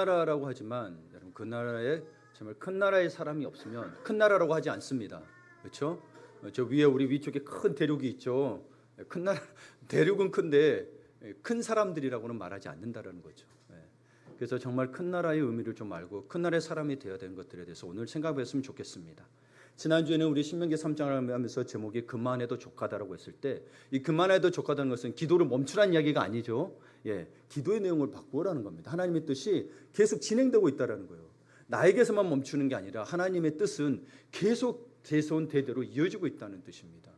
나라라고 하지만 여러분 그 나라에 정말 큰 나라의 사람이 없으면 큰 나라라고 하지 않습니다. 그렇죠? 저 위에 우리 위쪽에 큰 대륙이 있죠. 큰 나라 대륙은 큰데 큰 사람들이라고는 말하지 않는다라는 거죠. 그래서 정말 큰 나라의 의미를 좀 알고 큰 나라의 사람이 되어야 되는 것들에 대해서 오늘 생각했으면 좋겠습니다. 지난주에는 우리 신명기 3장을 하면서 제목이 그만해도 족하다라고 했을 때 이 그만해도 족하다는 것은 기도를 멈추라는 이야기가 아니죠. 기도의 내용을 바꾸라는 겁니다. 하나님의 뜻이 계속 진행되고 있다라는 거예요. 나에게서만 멈추는 게 아니라 하나님의 뜻은 계속 대손 대대로 이어지고 있다는 뜻입니다.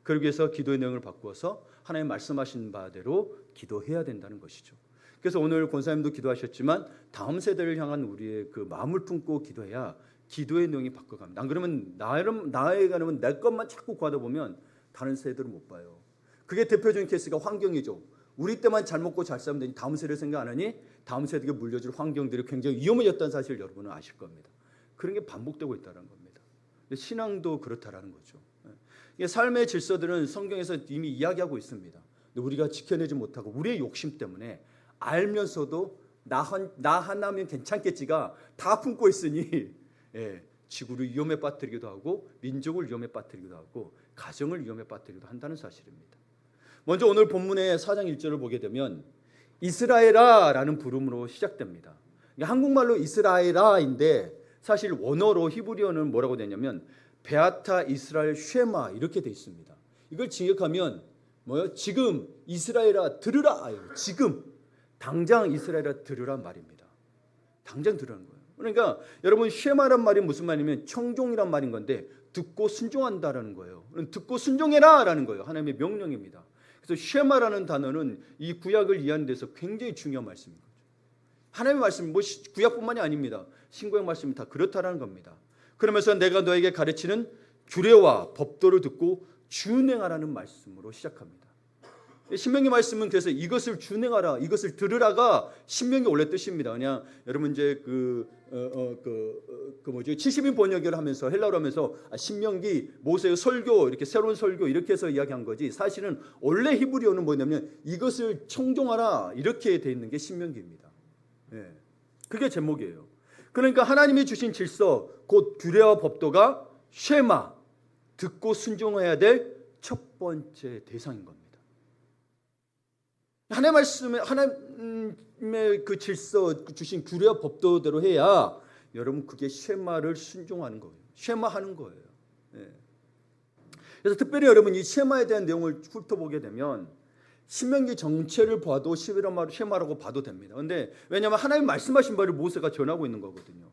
그러기 위해서 기도의 내용을 바꾸어서 하나님 말씀하신 바대로 기도해야 된다는 것이죠. 그래서 오늘 권사님도 기도하셨지만 다음 세대를 향한 우리의 그 마음을 품고 기도해야 기도의 내용이 바꿔갑니다. 안 그러면 나에게 가면 내 것만 자꾸 구하다 보면 다른 세대를 못 봐요. 그게 대표적인 케이스가 환경이죠. 우리 때만 잘 먹고 잘 살면 되니 다음 세대를 생각 안 하니 다음 세대에게 물려줄 환경들이 굉장히 위험해졌다는 사실을 여러분은 아실 겁니다. 그런 게 반복되고 있다는 겁니다. 신앙도 그렇다라는 거죠. 삶의 질서들은 성경에서 이미 이야기하고 있습니다. 근데 우리가 지켜내지 못하고 우리의 욕심 때문에 알면서도 나 하나면 괜찮겠지가 다 품고 있으니 지구를 위험에 빠뜨리기도 하고 민족을 위험에 빠뜨리기도 하고 가정을 위험에 빠뜨리기도 한다는 사실입니다. 먼저 오늘 본문의 4장 1절을 보게 되면 이스라엘아라는 부름으로 시작됩니다. 한국말로 이스라엘아인데 사실 원어로 히브리어는 뭐라고 되냐면 베아타 이스라엘 쉐마 이렇게 돼 있습니다. 이걸 직역하면 뭐요? 지금 이스라엘아 들으라. 지금 당장 이스라엘아 들으란 말입니다. 당장 들으라는 거예요. 그러니까 여러분 쉐마란 말이 무슨 말이냐면 청종이란 말인 건데 듣고 순종한다라는 거예요. 듣고 순종해라라는 거예요. 하나님의 명령입니다. 그래서 쉐마라는 단어는 이 구약을 이해하는 데서 굉장히 중요한 말씀인 거죠. 하나님의 말씀, 구약뿐만이 아닙니다. 신구약 말씀이 다 그렇다라는 겁니다. 그러면서 내가 너에게 가르치는 규례와 법도를 듣고 준행하라는 말씀으로 시작합니다. 신명기 말씀은 그래서 이것을 준행하라, 이것을 들으라가 신명기 원래 뜻입니다. 그냥 여러분 이제 70인 번역을 하면서 헬라어로 하면서 신명기, 모세의 설교 이렇게 새로운 설교 이렇게 해서 이야기한 거지. 사실은 원래 히브리어는 뭐냐면 이것을 청종하라 이렇게 돼 있는 게 신명기입니다. 그게 제목이에요. 그러니까 하나님이 주신 질서, 곧 규례와 법도가 쉐마, 듣고 순종해야 될 첫 번째 대상인 겁니다. 하나님의 말씀에 하나님의 그 질서 주신 규례와 법도대로 해야 여러분 그게 쉐마를 순종하는 거예요. 쉐마하는 거예요. 그래서 특별히 여러분 이 쉐마에 대한 내용을 훑어보게 되면 신명기 정체를 봐도 쉐마라고 봐도 됩니다. 그런데 왜냐하면 하나님 말씀하신 바를 모세가 전하고 있는 거거든요.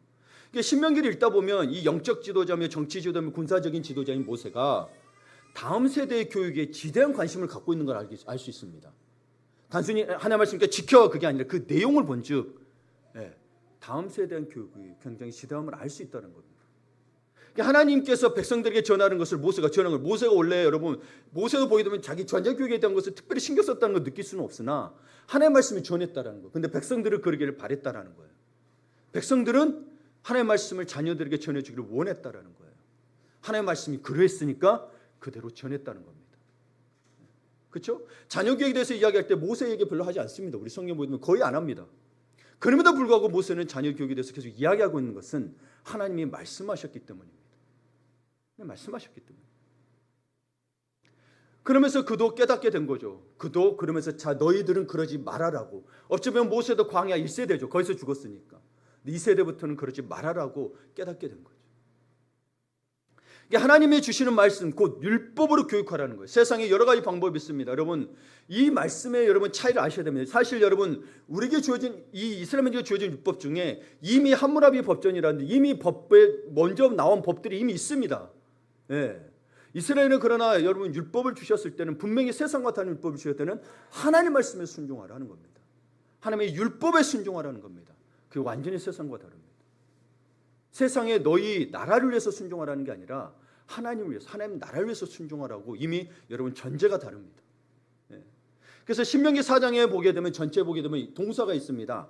신명기를 읽다 보면 이 영적 지도자며 정치 지도자며 군사적인 지도자인 모세가 다음 세대의 교육에 지대한 관심을 갖고 있는 걸 알 수 있습니다. 단순히 하나님 말씀께 지켜 그게 아니라 그 내용을 본즉 다음 세대에 대한 교육이 굉장히 지대함을 알 수 있다는 겁니다. 하나님께서 백성들에게 전하는 것을 모세가 전하는 거예요. 모세가 원래 여러분 모세도 보게 되면 자기 전쟁 교육에 대한 것을 특별히 신경 썼다는 걸 느낄 수는 없으나 하나님의 말씀이 전했다라는 거예요. 그런데 백성들은 그러기를 바랬다라는 거예요. 백성들은 하나님의 말씀을 자녀들에게 전해주기를 원했다라는 거예요. 하나님의 말씀이 그러했으니까 그대로 전했다는 겁니다. 그렇죠? 자녀 교육에 대해서 이야기할 때 모세 얘기 별로 하지 않습니다. 우리 성경 보면 거의 안 합니다. 그럼에도 불구하고 모세는 자녀 교육에 대해서 계속 이야기하고 있는 것은 하나님이 말씀하셨기 때문입니다. 말씀하셨기 때문에. 그러면서 그도 깨닫게 된 거죠. 그도 그러면서 자 너희들은 그러지 말아라고. 어쩌면 모세도 광야 1세대죠. 거기서 죽었으니까. 2세대부터는 그러지 말아라고 깨닫게 된 거죠. 하나님이 주시는 말씀 곧 율법으로 교육하라는 거예요. 세상에 여러 가지 방법이 있습니다. 여러분 이 말씀에 여러분 차이를 아셔야 됩니다. 사실 여러분 우리에게 주어진 이 이스라엘에게 주어진 율법 중에 이미 함무라비 법전이라는데 이미 법에 먼저 나온 법들이 이미 있습니다. 이스라엘은 그러나 여러분 율법을 주셨을 때는 분명히 세상과 다른 율법을 주셨을 때는 하나님 말씀에 순종하라는 겁니다. 하나님의 율법에 순종하라는 겁니다. 그게 완전히 세상과 다릅니다. 세상에 너희 나라를 위해서 순종하라는 게 아니라 하나님을 위해서 하나님 나라를 위해서 순종하라고 이미 여러분 전제가 다릅니다. 그래서 신명기 4장에 보게 되면 전체 보게 되면 동사가 있습니다.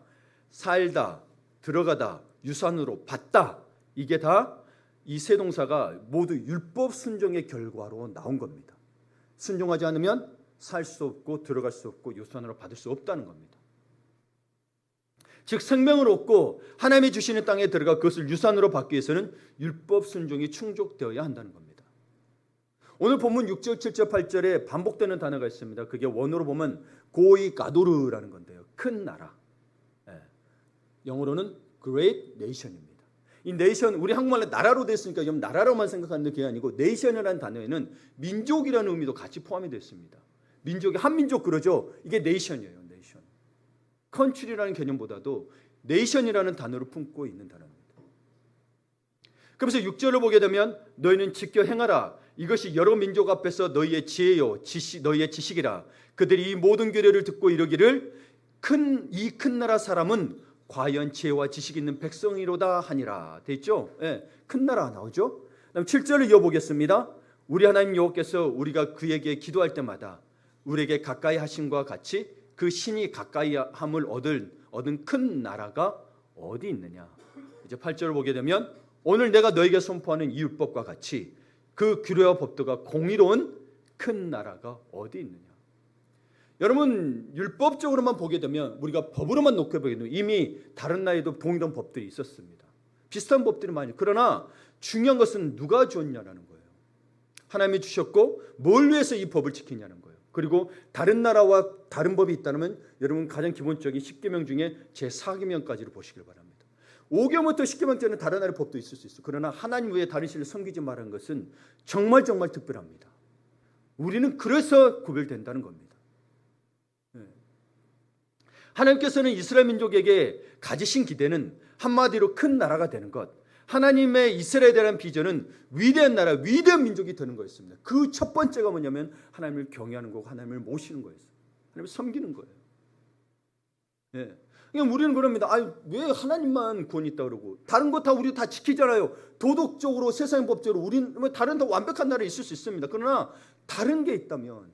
살다, 들어가다, 유산으로 받다 이게 다 이 세 동사가 모두 율법 순종의 결과로 나온 겁니다. 순종하지 않으면 살 수 없고 들어갈 수 없고 유산으로 받을 수 없다는 겁니다. 즉 생명을 얻고 하나님이 주시는 땅에 들어가 그것을 유산으로 받기 위해서는 율법 순종이 충족되어야 한다는 겁니다. 오늘 본문 6절, 7절, 8절에 반복되는 단어가 있습니다. 그게 원어로 보면 고이 가도르라는 건데요. 큰 나라. 영어로는 Great Nation입니다. 이 네이션, 우리 한국말로 나라로 됐으니까 좀 나라로만 생각하는 게 아니고 네이션이라는 단어에는 민족이라는 의미도 같이 포함이 되어 있습니다. 민족이 한민족 그러죠. 이게 네이션이에요. 네이션. 컨트리라는 개념보다도 네이션이라는 단어를 품고 있는 단어입니다. 그래서 6절을 보게 되면 너희는 지켜 행하라. 이것이 여러 민족 앞에서 너희의 지혜요 너희의 지식이라. 그들이 이 모든 규례를 듣고 이르기를 이 큰 나라 사람은 과연 지혜와 지식 있는 백성이로다 하니라. 돼 있죠? 예, 큰 나라 나오죠? 그다음 7절을 이어보겠습니다. 우리 하나님 여호와께서 우리가 그에게 기도할 때마다 우리에게 가까이 하심과 같이 그 신이 가까이 함을 얻은 큰 나라가 어디 있느냐. 이제 8절을 보게 되면 오늘 내가 너에게 선포하는 이 율법과 같이 그 규례와 법도가 공의로운 큰 나라가 어디 있느냐. 여러분 율법적으로만 보게 되면 우리가 법으로만 놓고 보게 되면 이미 다른 나라에도 동일한 법들이 있었습니다. 비슷한 법들이 많이. 그러나 중요한 것은 누가 주었냐라는 거예요. 하나님이 주셨고 뭘 위해서 이 법을 지키냐는 거예요. 그리고 다른 나라와 다른 법이 있다면 여러분 가장 기본적인 10계명 중에 제4계명까지를 보시길 바랍니다. 5계명부터 10계명까지는 다른 나라의 법도 있을 수 있어요. 그러나 하나님 외에 다른 신을 섬기지 말라는 것은 정말 특별합니다. 우리는 그래서 구별된다는 겁니다. 하나님께서는 이스라엘 민족에게 가지신 기대는 한마디로 큰 나라가 되는 것. 하나님의 이스라엘에 대한 비전은 위대한 나라, 위대한 민족이 되는 거였습니다. 그 첫 번째가 뭐냐면 하나님을 경외하는 거고 하나님을 모시는 거였어요. 하나님을 섬기는 거예요. 예. 그냥 우리는 그럽니다. 왜 하나님만 구원이 있다 그러고 다른 거 다 우리 다 지키잖아요. 도덕적으로 세상 법적으로 우리는 다른 더 완벽한 나라에 있을 수 있습니다. 그러나 다른 게 있다면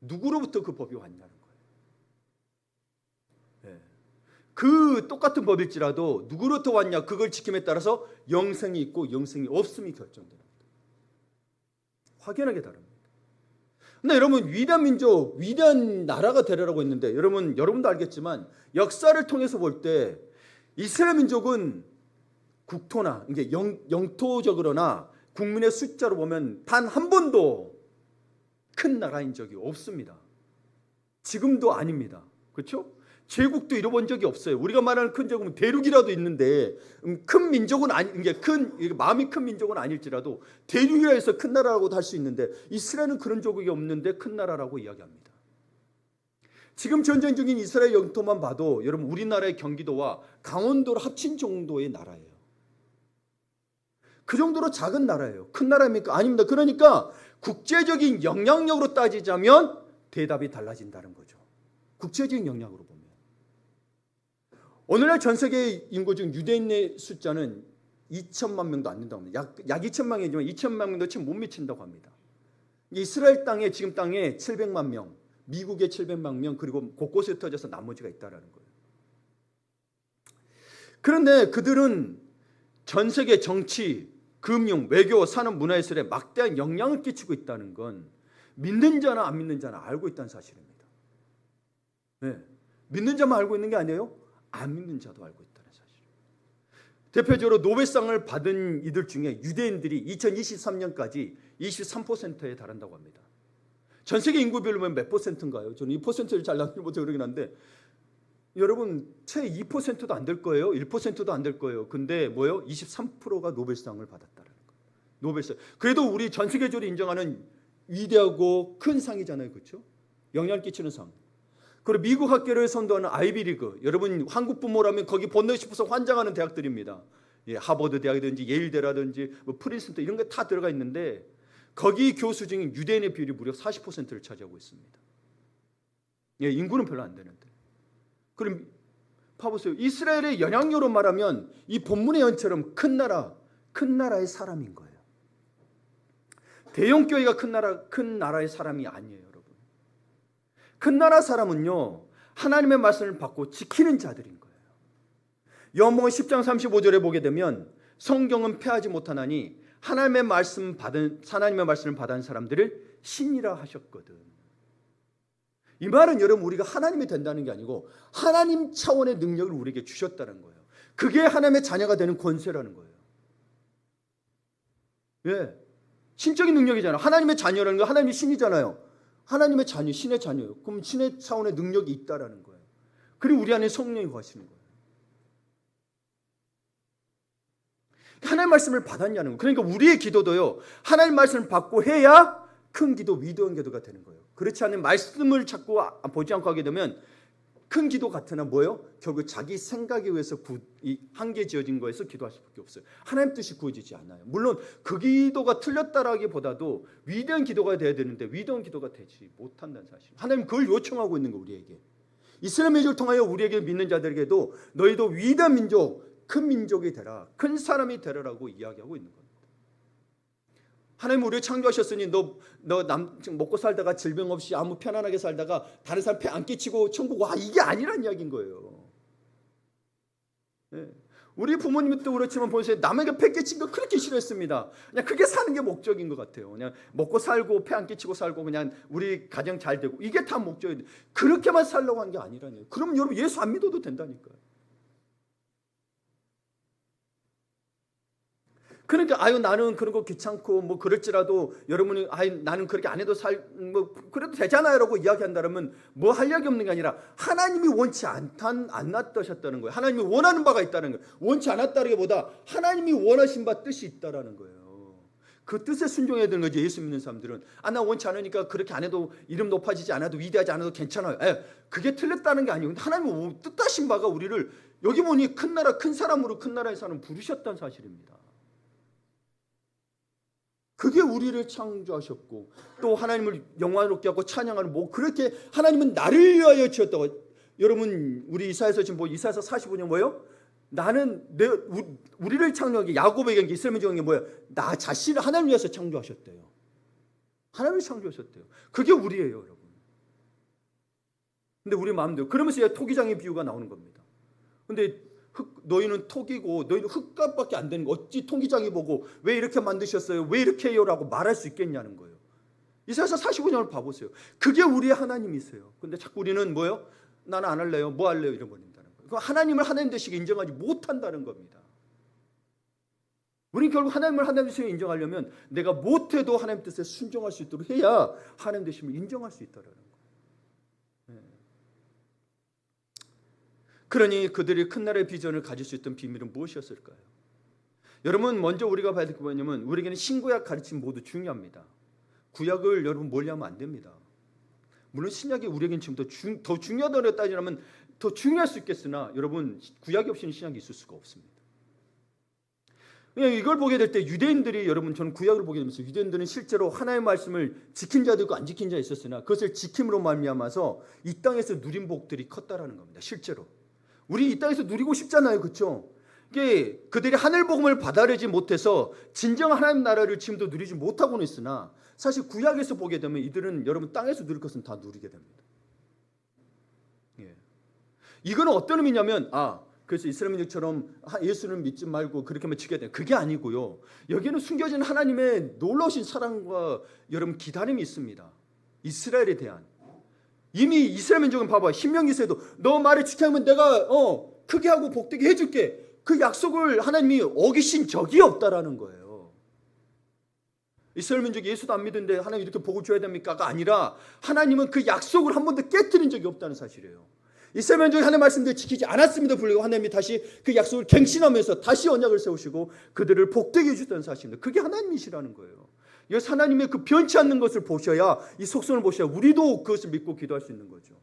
누구로부터 그 법이 왔냐는 거예요. 그 똑같은 법일지라도 누구로부터 왔냐 그걸 지킴에 따라서 영생이 있고 영생이 없음이 결정됩니다. 확연하게 다릅니다. 근데 여러분 위대한 민족, 위대한 나라가 되려고 했는데 여러분도 알겠지만 역사를 통해서 볼 때 이스라엘 민족은 국토나 이게 영토적으로나 국민의 숫자로 보면 단 한 번도 큰 나라인 적이 없습니다. 지금도 아닙니다. 그렇죠? 제국도 이뤄본 적이 없어요. 우리가 말하는 큰 제국은 대륙이라도 있는데 큰 민족은 마음이 큰 민족은 아닐지라도 대륙이라 해서 큰 나라라고도 할 수 있는데 이스라엘은 그런 조국이 없는데 큰 나라라고 이야기합니다. 지금 전쟁 중인 이스라엘 영토만 봐도 여러분 우리나라의 경기도와 강원도를 합친 정도의 나라예요. 그 정도로 작은 나라예요. 큰 나라입니까? 아닙니다. 그러니까 국제적인 영향력으로 따지자면 대답이 달라진다는 거죠. 국제적인 영향으로 보면. 오늘날 전 세계 인구 중 유대인의 숫자는 2천만 명도 안 된다고 합니다. 약 2천만 명이지만 2천만 명도 지금 못 미친다고 합니다. 이스라엘 땅에 지금 땅에 700만 명, 미국에 700만 명 그리고 곳곳에 흩어져서 나머지가 있다라는 거예요. 그런데 그들은 전 세계 정치, 금융, 외교, 산업, 문화예술에 막대한 영향을 끼치고 있다는 건 믿는 자나 안 믿는 자나 알고 있다는 사실입니다. 네. 믿는 자만 알고 있는 게 아니에요. 안 믿는 자도 알고 있다는 사실. 대표적으로 노벨상을 받은 이들 중에 유대인들이 2023년까지 23%에 달한다고 합니다. 전 세계 인구별로 보면 몇 퍼센트인가요? 저는 이 퍼센트를 잘 나누지 못해 그러긴 한데 여러분 채 2%도 안 될 거예요. 1%도 안 될 거예요. 근데 23%가 노벨상을 받았다는 거예요. 노벨상. 그래도 우리 전 세계적으로 인정하는 위대하고 큰 상이잖아요. 그렇죠? 영향을 끼치는 상. 그리고 미국 학계를 선도하는 아이비리그. 여러분 한국 부모라면 거기 보내고 싶어서 환장하는 대학들입니다. 하버드 대학이든지 예일대라든지 프린스턴 이런 게 다 들어가 있는데 거기 교수 중에 유대인의 비율이 무려 40%를 차지하고 있습니다. 인구는 별로 안 되는데. 그럼 봐보세요. 이스라엘의 영향력으로 말하면 이 본문의 연처럼 큰 나라의 사람인 거예요. 대형 교회가 큰 나라의 사람이 아니에요. 큰 나라 사람은요 하나님의 말씀을 받고 지키는 자들인 거예요. 요한복음 10장 35절에 보게 되면 성경은 패하지 못하나니 하나님의 말씀을 받은 사람들을 신이라 하셨거든. 이 말은 여러분 우리가 하나님이 된다는 게 아니고 하나님 차원의 능력을 우리에게 주셨다는 거예요. 그게 하나님의 자녀가 되는 권세라는 거예요. 예, 신적인 능력이잖아요. 하나님의 자녀라는 거 하나님의 신이잖아요. 하나님의 자녀, 신의 자녀예요. 그럼 신의 차원의 능력이 있다라는 거예요. 그리고 우리 안에 성령이 거하시는 거예요. 하나님 말씀을 받았냐는 거예요. 그러니까 우리의 기도도요, 하나님 말씀을 받고 해야 큰 기도, 위대한 기도가 되는 거예요. 그렇지 않으면 말씀을 자꾸 보지 않고 하게 되면 큰 기도 같으나 뭐예요? 결국 자기 생각에 의해서 한계 지어진 거에서 기도할 수밖에 없어요. 하나님 뜻이 구해지지 않아요. 물론 그 기도가 틀렸다라기보다도 위대한 기도가 돼야 되는데 위대한 기도가 되지 못한다는 사실. 하나님 그걸 요청하고 있는 거 우리에게. 이스라엘 민족을 통하여 우리에게 믿는 자들에게도 너희도 위대한 민족, 큰 민족이 되라, 큰 사람이 되라라고 이야기하고 있는 겁니다. 하나님 우리를 창조하셨으니 너 먹고 살다가 질병 없이 아무 편안하게 살다가 다른 사람 폐 안 끼치고 천국 와, 이게 아니란 이야기인 거예요. 네. 우리 부모님도 그렇지만 보세요. 남에게 폐 끼친 거 그렇게 싫어했습니다. 그냥 그게 사는 게 목적인 것 같아요. 그냥 먹고 살고 폐 안 끼치고 살고 그냥 우리 가정 잘 되고 이게 다 목적인데 그렇게만 살려고 한 게 아니라니요. 그럼 여러분 예수 안 믿어도 된다니까요. 그러니까 나는 그런 거 귀찮고 뭐 그럴지라도 여러분이 나는 그렇게 안 해도 뭐 그래도 되잖아요라고 이야기한다면 뭐 할 얘기 없는 게 아니라 하나님이 원치 않았다셨다는 거예요. 하나님이 원하는 바가 있다는 거예요. 원치 않았다기보다 하나님이 원하신 바 뜻이 있다라는 거예요. 그 뜻에 순종해야 되는 거죠. 예수 믿는 사람들은 나 원치 않으니까 그렇게 안 해도 이름 높아지지 않아도 위대하지 않아도 괜찮아요. 그게 틀렸다는 게 아니고 하나님이 뜻하신 바가 우리를 여기 보니 큰 나라 큰 사람으로 큰 나라의 사람 부르셨다는 사실입니다. 그게 우리를 창조하셨고 또 하나님을 영광스럽게 하고 찬양하는 뭐 그렇게 하나님은 나를 위하여 지었다고. 여러분 우리 이사야서 지금 이사야서 45년 뭐예요? 나는 우리를 창조하기 야곱에게 이스라엘 민족에게 뭐예요? 나 자신을 하나님을 위해서 창조하셨대요. 하나님을 창조하셨대요. 그게 우리예요, 여러분. 근데 우리 마음대로 그러면서 토기장의 비유가 나오는 겁니다. 근데 너희는 토기고 너희는 흙값밖에 안 되는 거 어찌 토기장이 보고 왜 이렇게 만드셨어요? 왜 이렇게 해요? 라고 말할 수 있겠냐는 거예요. 이사야서 45장을 봐보세요. 그게 우리의 하나님이세요. 근데 자꾸 우리는 뭐예요? 나는 안 할래요. 뭐 할래요? 이래버린다는 거예요. 하나님을 하나님 되시게 인정하지 못한다는 겁니다. 우리는 결국 하나님을 하나님 되시게 인정하려면 내가 못해도 하나님 뜻에 순종할 수 있도록 해야 하나님 되심을 인정할 수 있다는 거예요. 그러니 그들이 큰 나라의 비전을 가질 수 있던 비밀은 무엇이었을까요? 여러분 먼저 우리가 봐야 될 게 뭐냐면 우리에게는 신구약 가르침 모두 중요합니다. 구약을 여러분 멀리하면 안 됩니다. 물론 신약이 우리에게는 지금 더 중요하다고 따지면 더 중요할 수 있겠으나 여러분 구약이 없이는 신약이 있을 수가 없습니다. 그냥 이걸 보게 될 때 유대인들이 여러분 저는 구약을 보게 되면서 유대인들은 실제로 하나님의 말씀을 지킨 자도 있고 안 지킨 자 있었으나 그것을 지킴으로 말미암아서 이 땅에서 누린 복들이 컸다라는 겁니다. 실제로. 우리 이 땅에서 누리고 싶잖아요. 그렇죠? 이게 그들이 하늘 복음을 받아들이지 못해서 진정 하나님 나라를 지금도 누리지 못하고는 있으나 사실 구약에서 보게 되면 이들은 여러분 땅에서 누릴 것은 다 누리게 됩니다. 이거는 어떤 의미냐면 그래서 이스라엘 민족처럼 예수를 믿지 말고 그렇게만 지켜야 돼. 그게 아니고요. 여기는 숨겨진 하나님의 놀라우신 사랑과 여러분 기다림이 있습니다. 이스라엘에 대한. 이미 이스라엘 민족은 봐봐. 신명기서에도 너 말을 지키면 내가 크게 하고 복되게 해줄게. 그 약속을 하나님이 어기신 적이 없다라는 거예요. 이스라엘 민족이 예수도 안 믿는데 하나님 이렇게 복을 줘야 됩니까가 아니라 하나님은 그 약속을 한 번도 깨뜨린 적이 없다는 사실이에요. 이스라엘 민족이 하나님의 말씀을 지키지 않았음에도 불구하고 하나님이 다시 그 약속을 갱신하면서 다시 언약을 세우시고 그들을 복되게 해주셨다는 사실입니다. 그게 하나님이시라는 거예요. 여기서 하나님의 그 변치 않는 것을 보셔야 이 속성을 보셔야 우리도 그것을 믿고 기도할 수 있는 거죠.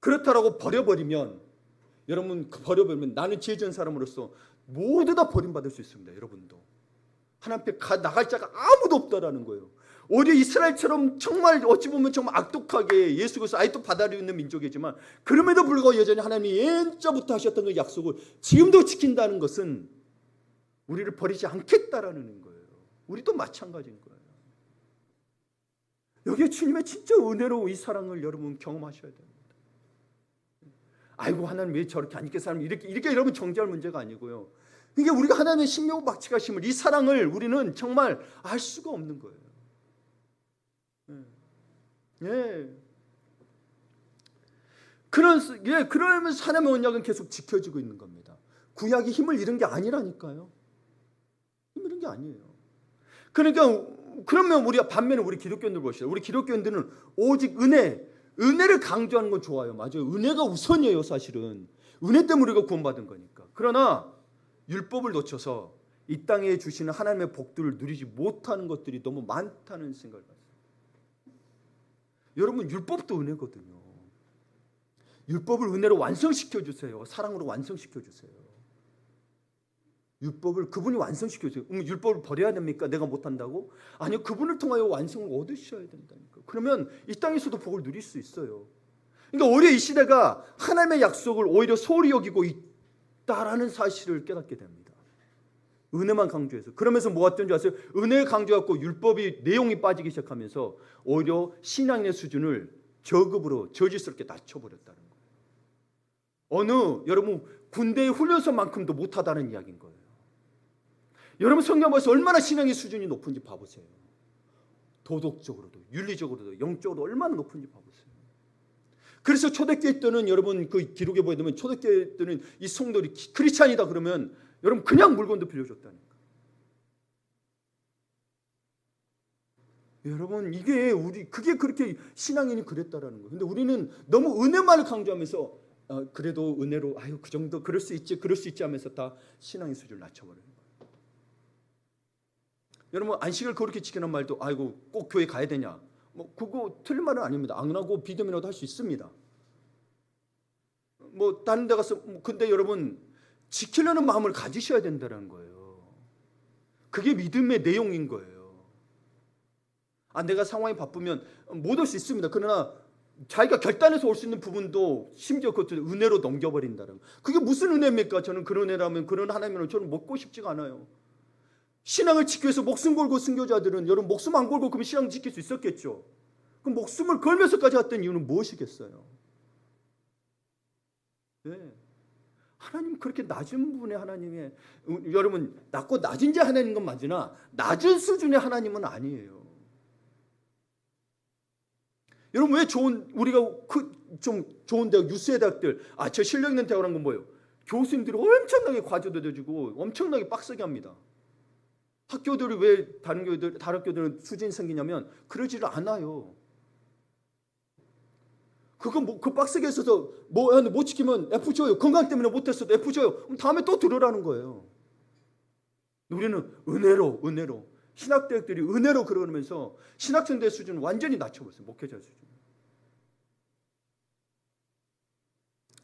그렇다라고 버려버리면 여러분 버려버리면 나는 죄 지은 사람으로서 모두 다 버림받을 수 있습니다. 여러분도 하나님 앞에 나갈 자가 아무도 없다라는 거예요. 오히려 이스라엘처럼 정말 어찌 보면 정말 악독하게 예수 그리스도 아직도 받아들이는 민족이지만 그럼에도 불구하고 여전히 하나님이 옛날부터 하셨던 그 약속을 지금도 지킨다는 것은 우리를 버리지 않겠다라는 거예요. 우리도 마찬가지인 거예요. 여기에 주님의 진짜 은혜로운 이 사랑을 여러분 경험하셔야 됩니다. 아이고 하나님 왜 저렇게 안 믿게 사람 이렇게 여러분 정죄할 문제가 아니고요. 이게 우리가 하나님의 신명박치가심을 이 사랑을 우리는 정말 알 수가 없는 거예요. 예. 그러면서 하나님의 언약은 계속 지켜지고 있는 겁니다. 구약이 힘을 잃은 게 아니라니까요. 힘을 잃은 게 아니에요. 그러니까 그러면 반면에 우리 기독교인들 보시죠. 우리 기독교인들은 오직 은혜를 강조하는 건 좋아요. 맞아요. 은혜가 우선이에요, 사실은. 은혜 때문에 우리가 구원받은 거니까. 그러나 율법을 놓쳐서 이 땅에 주시는 하나님의 복들을 누리지 못하는 것들이 너무 많다는 생각을 가져요. 여러분, 율법도 은혜거든요. 율법을 은혜로 완성시켜 주세요. 사랑으로 완성시켜 주세요. 율법을 그분이 완성시켜 주세요. 율법을 버려야 됩니까? 내가 못한다고? 아니요, 그분을 통하여 완성을 얻으셔야 된다니까. 그러면 이 땅에서도 복을 누릴 수 있어요. 그러니까 오히려 이 시대가 하나님의 약속을 오히려 소홀히 여기고 있다라는 사실을 깨닫게 됩니다. 은혜만 강조해서. 그러면서 뭐 어떤 줄 아세요? 은혜를 강조하고 율법이 내용이 빠지기 시작하면서 오히려 신앙의 수준을 저급으로 저질스럽게 낮춰버렸다는 거예요. 여러분 군대의 훈련소만큼도 못하다는 이야기인 거예요. 여러분 성경 보면서 얼마나 신앙의 수준이 높은지 봐보세요. 도덕적으로도 윤리적으로도 영적으로도 얼마나 높은지 봐보세요. 그래서 초대교회 때는 여러분 그 기록에 보게 되면 초대교회 때는 이 성도들이 크리스찬이다 그러면 여러분 그냥 물건도 빌려줬다니까. 여러분 그게 그렇게 신앙인이 그랬다라는 거예요. 근데 우리는 너무 은혜만을 강조하면서 그래도 은혜로 그 정도 그럴 수 있지 하면서 다 신앙의 수준을 낮춰버려요. 여러분 안식을 그렇게 지키는 말도 꼭 교회 가야 되냐? 뭐 그거 틀린 말은 아닙니다. 안 하고 비듬이라도 할 수 있습니다. 뭐 다른 데 가서 근데 여러분 지키려는 마음을 가지셔야 된다는 거예요. 그게 믿음의 내용인 거예요. 내가 상황이 바쁘면 못 올 수 있습니다. 그러나 자기가 결단해서 올 수 있는 부분도 심지어 그것도 은혜로 넘겨버린다는 거. 그게 무슨 은혜입니까? 저는 그런 은혜라면 그런 하나님을 저는 먹고 싶지가 않아요. 신앙을 지키기 위해서 목숨 걸고 순교자들은 여러분 목숨 안 걸고 그러면 신앙 지킬 수 있었겠죠. 그럼 목숨을 걸면서까지 했던 이유는 무엇이겠어요? 네. 하나님 그렇게 낮은 분의 하나님의 여러분 낮고 낮은 자 하나님인 건 맞으나 낮은 수준의 하나님은 아니에요. 여러분 왜 우리가 좀 좋은 대학 유수의 대학들 저 실력 있는 대학이란 건 뭐예요? 교수님들이 엄청나게 과제도 내주고 엄청나게 빡세게 합니다. 학교들이 왜 다른 학교들은 수준이 생기냐면 그러지를 않아요. 그 빡세게 있어서 못 지키면 F 줘요. 건강 때문에 못했어도 F 줘요. 그럼 다음에 또 들으라는 거예요. 우리는 은혜로 신학대학들이 은혜로 그러면서 신학생대 수준을 완전히 낮춰버렸어요. 목회자 수준.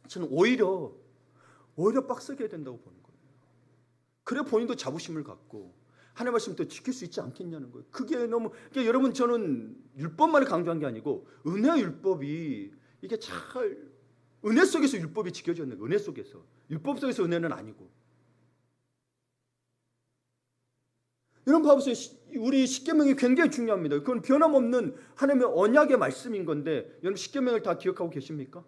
저는 오히려 빡세게 해야 된다고 보는 거예요. 그래 본인도 자부심을 갖고 하나님의 말씀을 또 지킬 수 있지 않겠냐는 거예요. 그러니까 여러분 저는 율법만을 강조한 게 아니고 은혜 율법이 이게 은혜 속에서 율법이 지켜졌는 거예요. 은혜 속에서. 율법 속에서 은혜는 아니고. 여러분 봐보세요. 우리 십계명이 굉장히 중요합니다. 그건 변함없는 하나님의 언약의 말씀인 건데 여러분 십계명을 다 기억하고 계십니까?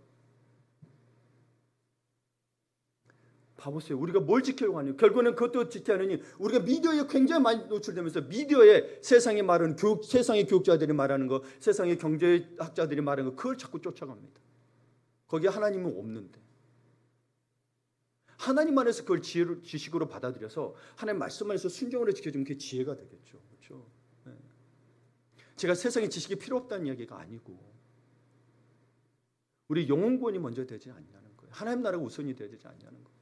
봐보세요. 우리가 뭘 지키려고 하냐. 결국에는 그것도 지켜야 하느니 우리가 미디어에 굉장히 많이 노출되면서 미디어에 세상에 말하는 세상의 교육자들이 말하는 거, 세상의 경제학자들이 말하는 거 그걸 자꾸 쫓아갑니다. 거기에 하나님은 없는데. 하나님 안에서 그걸 지식으로 받아들여서 하나님 말씀 안에서 순종으로 지켜주면 그게 지혜가 되겠죠. 그렇죠? 네. 제가 세상에 지식이 필요 없다는 이야기가 아니고 우리 영혼 구원이 먼저 되지 않냐는 거예요. 하나님 나라가 우선이 되어야 되지 않냐는 거예요.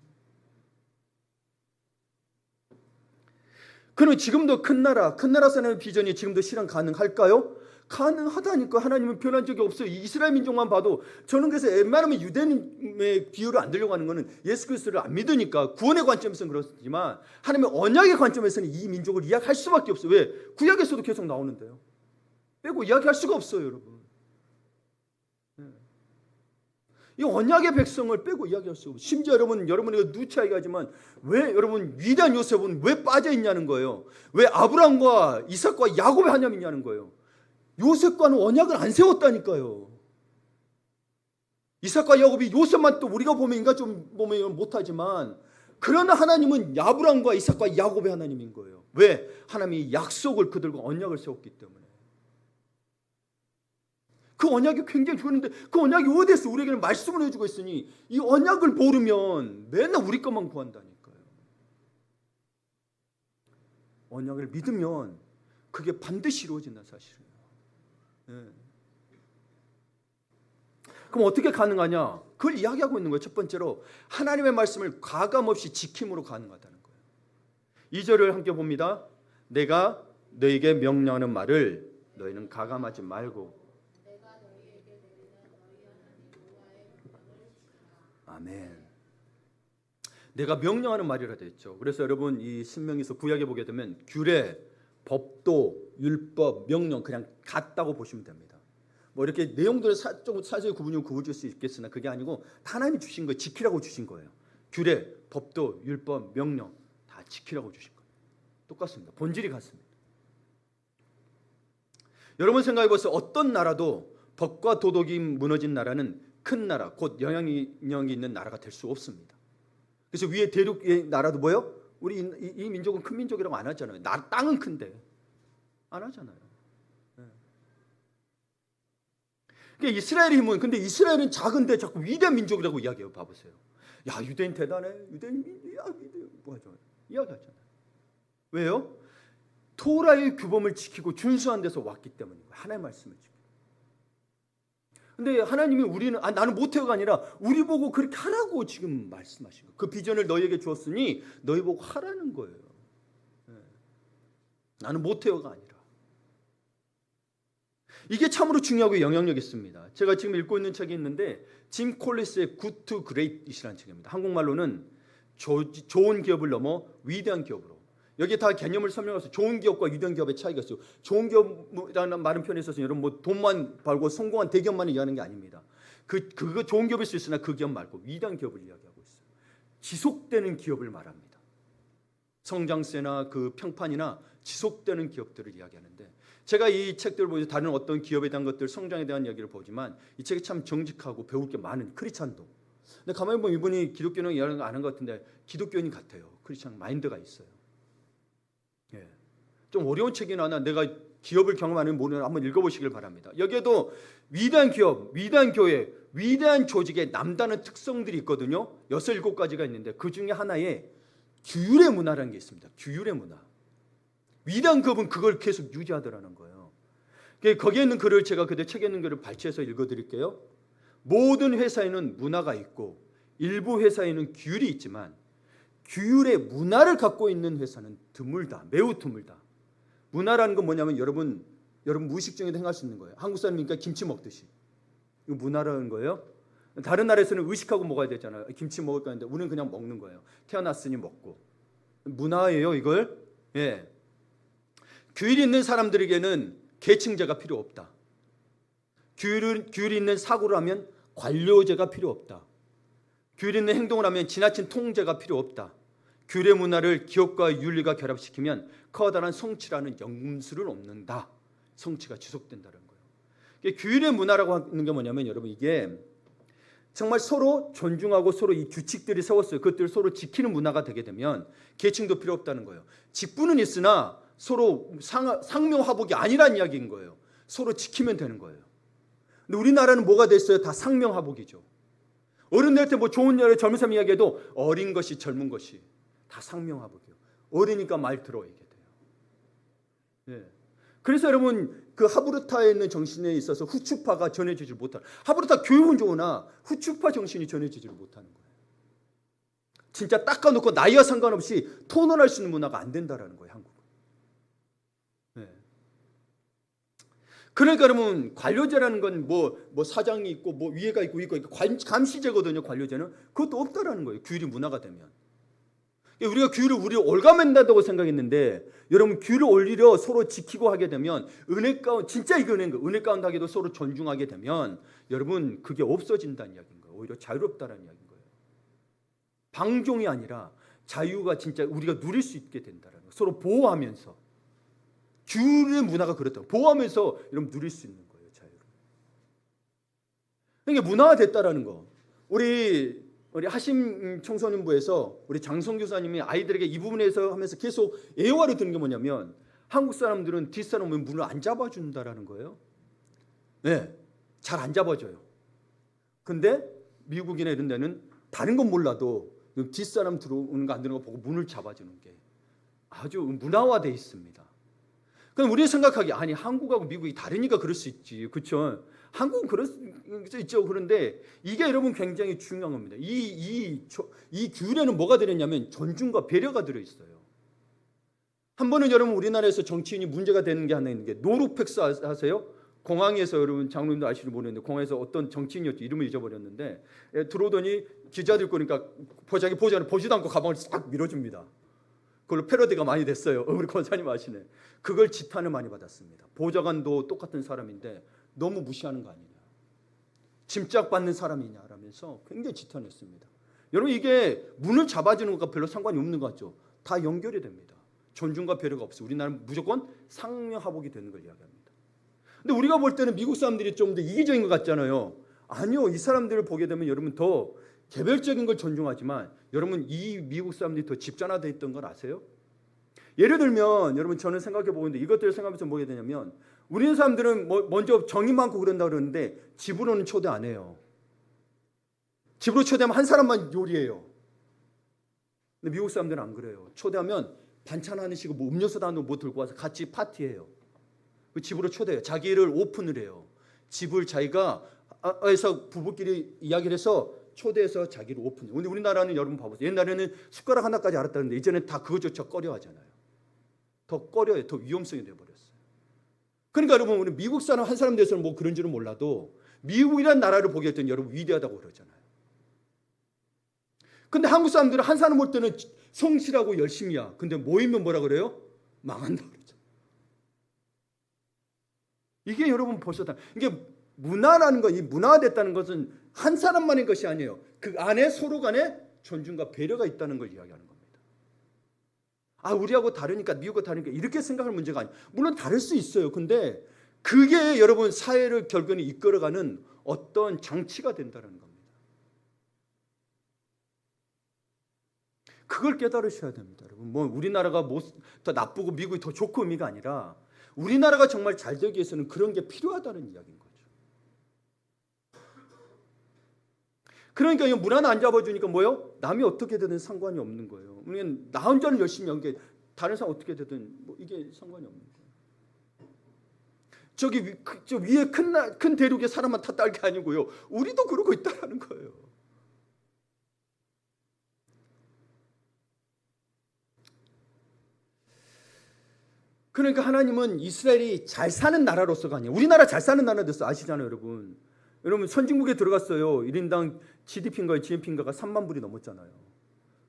그러면 지금도 큰 나라 사람의 비전이 지금도 실현 가능할까요? 가능하다니까. 하나님은 변한 적이 없어요. 이스라엘 민족만 봐도 저는 그래서 웬만하면 유대인의 비유를 안 들려고 하는 거는 예수 그리스도를 안 믿으니까 구원의 관점에서는 그렇지만 하나님의 언약의 관점에서는 이 민족을 이야기할 수밖에 없어요. 왜? 구약에서도 계속 나오는데요. 빼고 이야기할 수가 없어요, 여러분. 이 언약의 백성을 빼고 이야기할 수 없어요. 심지어 여러분이 누차 얘기하지만 왜 여러분 위대한 요셉은 왜 빠져 있냐는 거예요. 왜 아브라함과 이삭과 야곱의 하나님이냐는 거예요. 요셉과는 언약을 안 세웠다니까요. 이삭과 야곱이 요셉만 또 우리가 보면 인간 좀 보면 못하지만 그러나 하나님은 아브라함과 이삭과 야곱의 하나님인 거예요. 왜? 하나님이 약속을 그들과 언약을 세웠기 때문에. 그 언약이 굉장히 중요한데 그 언약이 어디에서 우리에게는 말씀을 해주고 있으니 이 언약을 모르면 맨날 우리 것만 구한다니까요. 언약을 믿으면 그게 반드시 이루어진다는 사실이에요. 네. 그럼 어떻게 가능하냐? 그걸 이야기하고 있는 거예요. 첫 번째로 하나님의 말씀을 가감없이 지킴으로 가능하다는 거예요. 2절을 함께 봅니다. 내가 너에게 명령하는 말을 너희는 가감하지 말고. 아멘. 내가 명령하는 말이라 됐죠. 그래서 여러분 이 신명기서 구약에 보게 되면 규례, 법도, 율법, 명령 그냥 같다고 보시면 됩니다. 뭐 이렇게 내용들을 좀 사실 구분질 수 있겠으나 그게 아니고 하나님이 주신 거 지키라고 주신 거예요. 규례, 법도, 율법, 명령 다 지키라고 주신 거예요. 똑같습니다. 본질이 같습니다. 여러분 생각해 보세요. 어떤 나라도 법과 도덕이 무너진 나라는 큰 나라, 곧 영향력이 있는 나라가 될 수 없습니다. 그래서 위에 대륙의 나라도 뭐요? 우리 이 민족은 큰 민족이라고 안 하잖아요. 땅은 큰데 안 하잖아요. 그러니까 이스라엘의 힘은 근데 이스라엘은 작은데 자꾸 위대한 민족이라고 이야기해요. 봐보세요. 야 유대인 대단해. 유대인 뭐하죠? 이야기하잖아요. 왜요? 토라의 규범을 지키고 준수한 데서 왔기 때문인 거예요. 하나님의 말씀을 지키고. 근데 하나님이 우리는 나는 못해요가 아니라 우리 보고 그렇게 하라고 지금 말씀하신 거예요. 그 비전을 너희에게 주었으니 너희 보고 하라는 거예요. 나는 못해요가 아니라. 이게 참으로 중요하고 영향력 있습니다. 제가 지금 읽고 있는 책이 있는데 짐 콜리스의 Good to Great이라는 책입니다. 한국말로는 좋은 기업을 넘어 위대한 기업으로. 여기에 다 개념을 설명해서 좋은 기업과 위대한 기업의 차이가 있어요. 좋은 기업이라는 말은 표현에 있어서 여러분 뭐 돈만 벌고 성공한 대기업만 얘기하는 게 아닙니다. 그거 좋은 기업일 수 있으나 그 기업 말고 위대한 기업을 이야기하고 있어요. 지속되는 기업을 말합니다. 성장세나 그 평판이나 지속되는 기업들을 이야기하는데 제가 이 책들을 보면서 다른 어떤 기업에 대한 것들, 성장에 대한 이야기를 보지만 이 책이 참 정직하고 배울 게 많은 크리스찬도. 근데 가만히 보면 이분이 기독교는 이야기 안 한 것 같은데 기독교인 같아요. 크리스찬 마인드가 있어요. 예. 좀 어려운 책이나 내가 기업을 경험하는 분은 한번 읽어보시길 바랍니다. 여기에도 위대한 기업, 위대한 교회, 위대한 조직의 남다른 특성들이 있거든요. 6, 7가지가 있는데 그 중에 하나에 규율의 문화라는 게 있습니다. 규율의 문화. 위대한 기업은 그걸 계속 유지하더라는 거예요. 거기에 있는 글을 제가 그때 책에 있는 글을 발췌해서 읽어드릴게요. 모든 회사에는 문화가 있고 일부 회사에는 규율이 있지만 규율의 문화를 갖고 있는 회사는 드물다. 매우 드물다. 문화라는 건 뭐냐면 여러분 무의식 중에도 행할 수 있는 거예요. 한국 사람이니까 김치 먹듯이. 이거 문화라는 거예요. 다른 나라에서는 의식하고 먹어야 되잖아요. 김치 먹을까 하는데 우리는 그냥 먹는 거예요. 태어났으니 먹고. 문화예요 이걸. 예. 규율이 있는 사람들에게는 계층제가 필요 없다. 규율이 있는 사고를 하면 관료제가 필요 없다. 규율 있는 행동을 하면 지나친 통제가 필요 없다. 규율의 문화를 기업과 윤리가 결합시키면 커다란 성취라는 염수를 얻는다. 성취가 지속된다는 거예요. 규율의 문화라고 하는 게 뭐냐면 여러분 이게 정말 서로 존중하고 서로 이 규칙들이 세웠어요. 그것들을 서로 지키는 문화가 되게 되면 계층도 필요 없다는 거예요. 직분은 있으나 서로 상명하복이 아니란 이야기인 거예요. 서로 지키면 되는 거예요. 근데 우리나라는 뭐가 됐어요? 다 상명하복이죠. 어른들한테 뭐 좋은 여자 젊은 사람 이야기해도 어린 것이 젊은 것이 다 상명하복이요. 어리니까 말 들어 이게 돼요. 네. 그래서 여러분 그 하브르타에 있는 정신에 있어서 후추파가 전해지지 못하는 하브르타 교육은 좋으나 후추파 정신이 전해지지를 못하는 거예요. 진짜 닦아놓고 나이와 상관없이 토론할 수 있는 문화가 안 된다라는 거예요. 한국은. 네. 그러니까 여러분 관료제라는 건 뭐 사장이 있고 뭐 위에가 있고 감시제거든요. 관료제는 그것도 없다라는 거예요. 규율이 문화가 되면. 우리가 규율을 올가맨다고 생각했는데 여러분 규율을 오히려 서로 지키고 하게 되면 은혜 가운데 진짜 이거 은혜 가운데 하게도 서로 존중하게 되면 여러분 그게 없어진다는 이야기인 거예요. 오히려 자유롭다는 이야기인 거예요. 방종이 아니라 자유가 진짜 우리가 누릴 수 있게 된다는 거예요. 서로 보호하면서 규율의 문화가 그렇다고 보호하면서 여러분 누릴 수 있는 거예요. 자유를. 이게 문화가 됐다라는 거. 우리 하심 청소년부에서 우리 장성 교사님이 아이들에게 이 부분에서 하면서 계속 애화를 드는 게 뭐냐면 한국 사람들은 뒷사람 오면 문을 안 잡아준다라는 거예요. 네. 잘 안 잡아줘요. 근데 미국이나 이런 데는 다른 건 몰라도 뒷사람 들어오는 거 안 들어오는 거 보고 문을 잡아주는 게 아주 문화화되어 있습니다. 그럼 우리가 생각하기에 아니 한국하고 미국이 다르니까 그럴 수 있지. 그렇죠? 한국은 그럴 수 있죠. 그런데 이게 여러분 굉장히 중요한 겁니다. 이 규례는 뭐가 들었냐면 존중과 배려가 들어있어요. 한 번은 여러분 우리나라에서 정치인이 문제가 되는 게 하나 있는 게 노루펙스 아세요? 공항에서 여러분 장로님도 아실지 모르는데 공항에서 어떤 정치인이었죠. 이름을 잊어버렸는데 들어오더니 기자들 거니까 자기 보좌는 보지도 않고 가방을 싹 밀어줍니다. 그걸로 패러디가 많이 됐어요. 우리 권사님 아시네. 그걸 지탄을 많이 받았습니다. 보좌관도 똑같은 사람인데 너무 무시하는 거 아니냐. 짐짝받는 사람이냐라면서 굉장히 지탄했습니다. 여러분 이게 문을 잡아주는 것과 별로 상관이 없는 것 같죠. 다 연결이 됩니다. 존중과 배려가 없어. 우리나라는 무조건 상명하복이 되는 걸 이야기합니다. 근데 우리가 볼 때는 미국 사람들이 좀 더 이기적인 것 같잖아요. 아니요. 이 사람들을 보게 되면 여러분 더 개별적인 걸 존중하지만 여러분 이 미국 사람들이 더 집단화되어 있던 걸 아세요? 예를 들면 여러분 저는 생각해 보는데 이것들을 생각하면서 뭐게 되냐면 우리 사람들은 먼저 정이 많고 그런다 그러는데 집으로는 초대 안 해요. 집으로 초대하면 한 사람만 요리해요. 근데 미국 사람들은 안 그래요. 초대하면 반찬 하나씩 뭐 음료수도 안 뭐 들고 와서 같이 파티해요. 그 집으로 초대해요. 자기를 오픈을 해요. 집을 자기가 해서 부부끼리 이야기를 해서 초대해서 자기를 오픈해요. 근데 우리나라는 여러분 봐보세요. 옛날에는 숟가락 하나까지 알았다는데 이제는 다 그것조차 꺼려하잖아요. 더 꺼려요. 더 위험성이 되어버렸어요. 그러니까 여러분 우리 미국 사람 한 사람 대해서는 뭐 그런 줄은 몰라도 미국이라는 나라를 보게 될 때는 여러분 위대하다고 그러잖아요. 근데 한국 사람들은 한 사람 볼 때는 성실하고 열심히야. 근데 모이면 뭐라 그래요? 망한다 그러죠. 이게 여러분 보셨다. 이게 문화라는 거, 이 문화됐다는 것은 한 사람만의 것이 아니에요. 그 안에 서로 간에 존중과 배려가 있다는 걸 이야기하는 겁니다. 아, 우리하고 다르니까 미국과 다르니까 이렇게 생각할 문제가 아니에요. 물론 다를 수 있어요. 근데 그게 여러분 사회를 결국에는 이끌어가는 어떤 장치가 된다는 겁니다. 그걸 깨달으셔야 됩니다. 여러분 뭐 우리나라가 더 나쁘고 미국이 더 좋고 의미가 아니라 우리나라가 정말 잘 되기 위해서는 그런 게 필요하다는 이야기인 거죠. 그러니까 이 문화는 안 잡아주니까 뭐요? 남이 어떻게 되든 상관이 없는 거예요. 우리는 나 혼자는 열심히 한 게 다른 사람 어떻게 되든 뭐 이게 상관이 없는 거예요. 저 위에 큰 대륙의 사람만 탓할 게 아니고요. 우리도 그러고 있다는 거예요. 그러니까 하나님은 이스라엘이 잘 사는 나라로서가 아니에요. 우리나라 잘 사는 나라 됐어. 아시잖아요, 여러분. 여러분 선진국에 들어갔어요. 1인당 GDP인가가 3만 불이 넘었잖아요.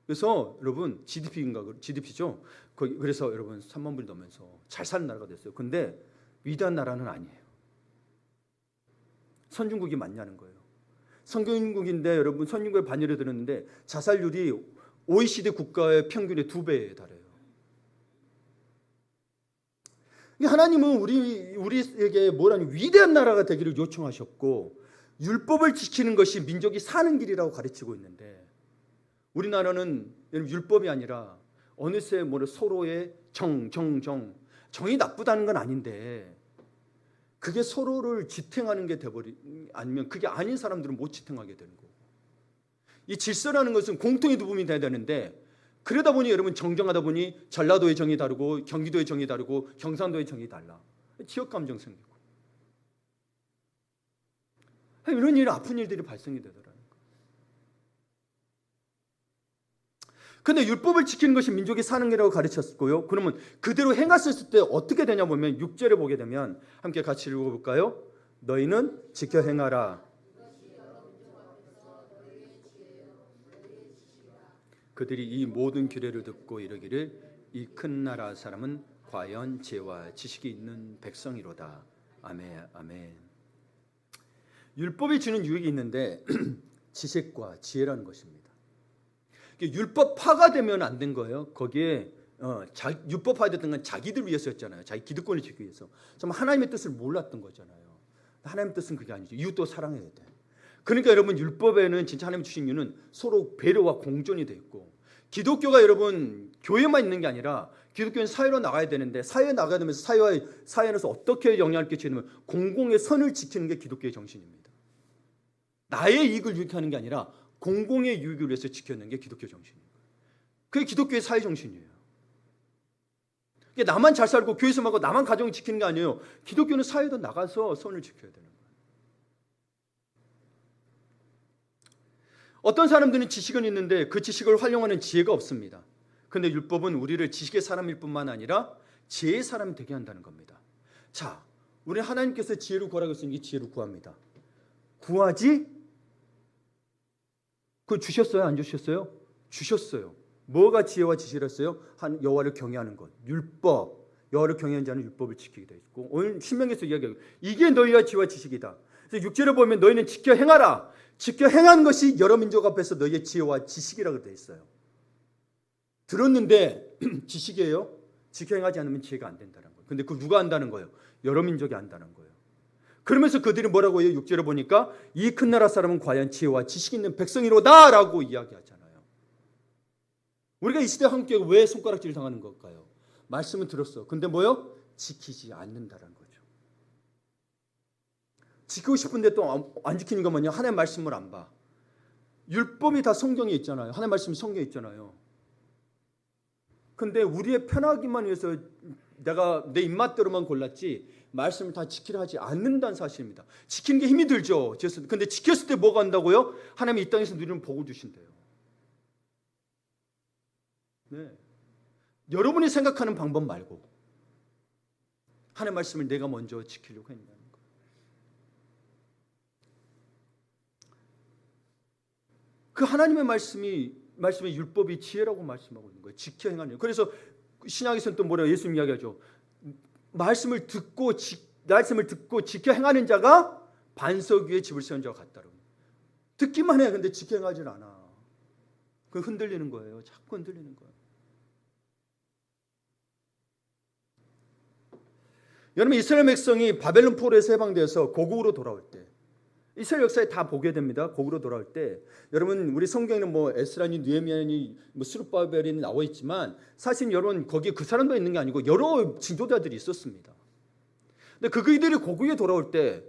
그래서 여러분 GDP죠. 그래서 여러분 3만 불이 넘으면서 잘 사는 나라가 됐어요. 근데 위대한 나라는 아니에요. 선진국이 맞냐는 거예요. 선진국인데 여러분 선진국에 반열에 들었는데 자살률이 OECD 국가의 평균의 2배에 달해요. 하나님은 우리에게 뭐라니 위대한 나라가 되기를 요청하셨고 율법을 지키는 것이 민족이 사는 길이라고 가르치고 있는데 우리나라는 율법이 아니라 어느새 서로의 정이 나쁘다는 건 아닌데 그게 서로를 지탱하는 게 아니면 그게 아닌 사람들은 못 지탱하게 되는 거고 이 질서라는 것은 공통의 부분이 돼야 되는데 그러다 보니 여러분 정정하다 보니 전라도의 정이 다르고 경기도의 정이 다르고 경상도의 정이 달라. 지역 감정 생기고. 이런 아픈 일들이 발생이 되더라는 거예요. 근데 율법을 지키는 것이 민족이 사는 길이라고 가르쳤고요. 그러면 그대로 행했을 때 어떻게 되냐 보면 6절에 보게 되면 함께 같이 읽어볼까요? 너희는 지켜 행하라. 그들이 이 모든 규례를 듣고 이르기를 이 큰 나라 사람은 과연 지혜와 지식이 있는 백성이로다. 아멘. 아멘. 율법이 주는 유익이 있는데 지식과 지혜라는 것입니다. 율법화가 되면 안 된 거예요. 거기에 율법화가 됐던 건 자기들 위해서였잖아요. 자기 기득권을 지키기 위해서. 정말 하나님의 뜻을 몰랐던 거잖아요. 하나님의 뜻은 그게 아니죠. 이웃도 사랑해야 돼. 그러니까 여러분 율법에는 진짜 하나님 주신 이유는 서로 배려와 공존이 돼 있고 기독교가 여러분 교회만 있는 게 아니라 기독교는 사회로 나가야 되는데 사회에 나가야 되면서 사회 안에서 어떻게 영향을 끼치냐면 공공의 선을 지키는 게 기독교의 정신입니다. 나의 이익을 유익하는 게 아니라 공공의 유익을 위해서 지켜내는 게 기독교 정신이에요. 그게 기독교의 사회 정신이에요. 나만 잘 살고 교회에서 하고 나만 가정을 지키는 게 아니에요. 기독교는 사회도 나가서 선을 지켜야 되는 거예요. 어떤 사람들은 지식은 있는데 그 지식을 활용하는 지혜가 없습니다. 그런데 율법은 우리를 지식의 사람일 뿐만 아니라 지혜의 사람이 되게 한다는 겁니다. 자, 우리 하나님께서 지혜를 구하라고 했으니 지혜를 구합니다. 구하지? 그거 주셨어요? 안 주셨어요? 주셨어요. 뭐가 지혜와 지식이랬어요? 한 여호와를 경외하는 것, 율법. 여호와를 경외하는 자는 율법을 지키게 되어 있고, 오늘 신명기에서 이야기하고 이게 너희와 지혜와 지식이다. 그래서 6절에 보면 너희는 지켜 행하라. 지켜 행하는 것이 여러 민족 앞에서 너희의 지혜와 지식이라고 되어 있어요. 들었는데 지식이에요? 지켜 행하지 않으면 지혜가 안 된다는 거예요. 근데 그걸 누가 한다는 거예요? 여러 민족이 한다는 거예요. 그러면서 그들이 뭐라고 해요? 6절에 보니까 이 큰 나라 사람은 과연 지혜와 지식 있는 백성이로다 라고 이야기하잖아요. 우리가 이 시대 한국교회 왜 손가락질 당하는 걸까요? 말씀은 들었어. 근데 뭐요? 지키지 않는다는 거죠. 지키고 싶은데 또 안 지키는 거 뭐냐? 하나님의 말씀을 안 봐. 율법이 다 성경에 있잖아요. 하나님의 말씀이 성경에 있잖아요. 근데 우리의 편하기만 위해서 내가 내 입맛대로만 골랐지 말씀을 다 지키려 하지 않는다는 사실입니다. 지키는 게 힘이 들죠. 근데 지켰을 때 뭐가 한다고요? 하나님이 이 땅에서 누리는 복을 주신대요. 네. 여러분이 생각하는 방법 말고 하나님의 말씀을 내가 먼저 지키려고 한다는 거예요. 그 하나님의 말씀의 율법이 지혜라고 말씀하고 있는 거예요. 지켜 행하는. 그래서 신약에서는 또 뭐래요? 예수님 이야기하죠. 말씀을 듣고 지켜 행하는 자가 반석 위에 집을 세운 자와 같다고. 듣기만 해. 근데 지켜 행하지 않아. 그 흔들리는 거예요. 자꾸 흔들리는 거예요. 여러분 이스라엘 백성이 바벨론 포로에서 해방되어서 고국으로 돌아올 때 이스라엘 역사에 다 보게 됩니다. 고국으로 돌아올 때 여러분 우리 성경에는 뭐 에스라니, 느헤미야니, 뭐 스룹바벨이 나와 있지만 사실 여러분 거기에 그 사람도 있는 게 아니고 여러 지도자들이 있었습니다. 근데 그들이 고국에 돌아올 때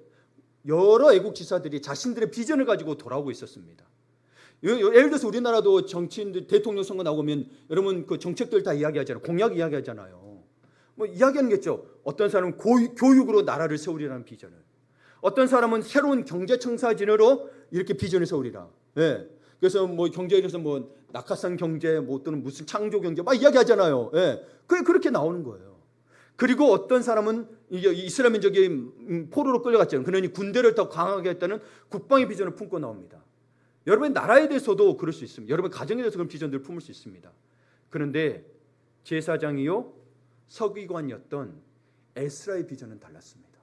여러 애국 지사들이 자신들의 비전을 가지고 돌아오고 있었습니다. 예를 들어서 우리나라도 정치인들 대통령 선거 나오면 여러분 그 정책들 다 이야기하잖아요. 공약 이야기하잖아요. 뭐 이야기하는 게 있죠. 어떤 사람은 교육으로 나라를 세우리라는 비전을, 어떤 사람은 새로운 경제청사진으로 이렇게 비전을 세우리라. 예. 그래서 뭐 경제에서 뭐 낙하산 경제, 뭐 또는 무슨 창조 경제 막 이야기하잖아요. 예. 그게 그렇게 나오는 거예요. 그리고 어떤 사람은 이스라엘 민족이 포로로 끌려갔잖아요. 그러니 군대를 더 강하게 했다는 국방의 비전을 품고 나옵니다. 여러분 나라에 대해서도 그럴 수 있습니다. 여러분 가정에 대해서 그런 비전들을 품을 수 있습니다. 그런데 제사장이요 서기관이었던 에스라의 비전은 달랐습니다.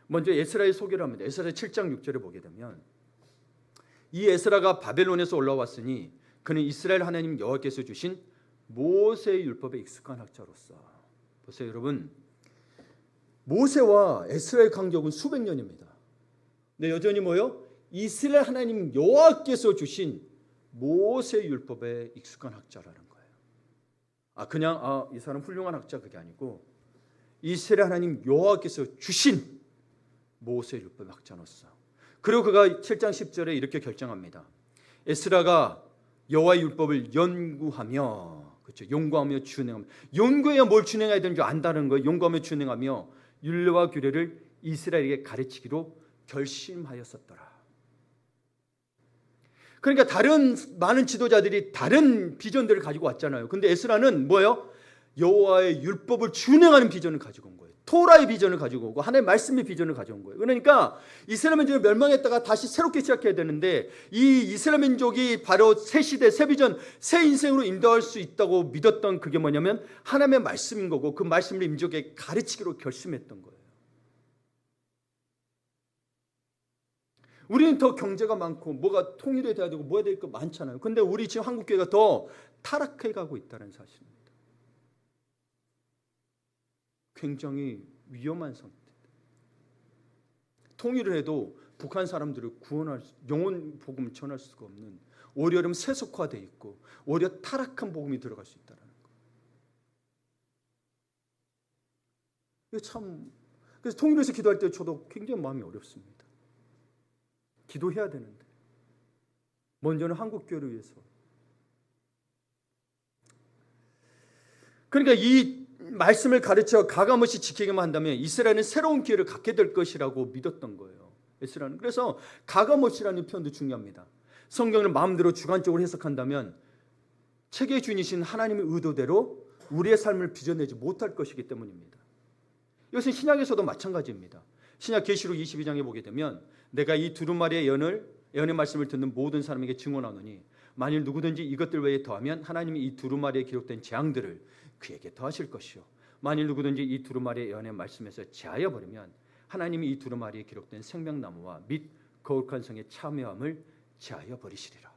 먼저 에스라의 소개를 합니다. 에스라 7장 6절에 보게 되면 이 에스라가 바벨론에서 올라왔으니 그는 이스라엘 하나님 여호와께서 주신 모세의 율법에 익숙한 학자로서. 보세요 여러분, 모세와 에스라의 간격은 수백 년입니다. 근데 여전히 뭐요? 이스라엘 하나님 여호와께서 주신 모세의 율법에 익숙한 학자라는 거예요. 그냥 이 사람 훌륭한 학자 그게 아니고 이스라엘 하나님 여호와께서 주신 모세의 율법 학자로서. 그리고 그가 7장 10절에 이렇게 결정합니다. 에스라가 여호와의 율법을 연구하며, 그렇죠? 연구하며 준행하며. 연구해야 뭘 준행해야 되는 줄 안다는 거예요. 연구하며 준행하며 율례와 규례를 이스라엘에게 가르치기로 결심하였었더라. 그러니까 다른 많은 지도자들이 다른 비전들을 가지고 왔잖아요. 근데 에스라는 뭐예요? 여호와의 율법을 준행하는 비전을 가지고 온 거예요. 토라의 비전을 가지고 오고 하나님의 말씀의 비전을 가져온 거예요. 그러니까 이스라엘 민족이 멸망했다가 다시 새롭게 시작해야 되는데 이 이스라엘 민족이 바로 새 시대, 새 비전, 새 인생으로 인도할 수 있다고 믿었던 그게 뭐냐면 하나님의 말씀인 거고 그 말씀을 민족에게 가르치기로 결심했던 거예요. 우리는 더 경제가 많고 뭐가 통일이 돼야 되고 뭐 해야 될 거 많잖아요. 근데 우리 지금 한국교회가 더 타락해 가고 있다는 사실입니다. 굉장히 위험한 상태. 통일을 해도 북한 사람들을 영혼 복음을 전할 수가 없는, 오히려 세속화되어 있고 오히려 타락한 복음이 들어갈 수 있다는 거. 이거 참, 그래서 통일에서 기도할 때 저도 굉장히 마음이 어렵습니다. 기도해야 되는데 먼저는 한국 교회를 위해서. 그러니까 이 말씀을 가르쳐 가감없이 지키기만 한다면 이스라엘은 새로운 기회를 갖게 될 것이라고 믿었던 거예요. 이스라엘은. 그래서 가감없이라는 표현도 중요합니다. 성경을 마음대로 주관적으로 해석한다면 책의 주인이신 하나님의 의도대로 우리의 삶을 빚어내지 못할 것이기 때문입니다. 이것은 신약에서도 마찬가지입니다. 신약 계시록 22장에 보게 되면 내가 이 두루마리의 예언의 말씀을 듣는 모든 사람에게 증언하노니 만일 누구든지 이것들 외에 더하면 하나님이 이 두루마리에 기록된 재앙들을 그에게 더하실 것이요 만일 누구든지 이 두루마리의 예언의 말씀에서 제하여 버리면 하나님이 이 두루마리에 기록된 생명나무와 및 거룩한 성의 참여함을 제하여 버리시리라.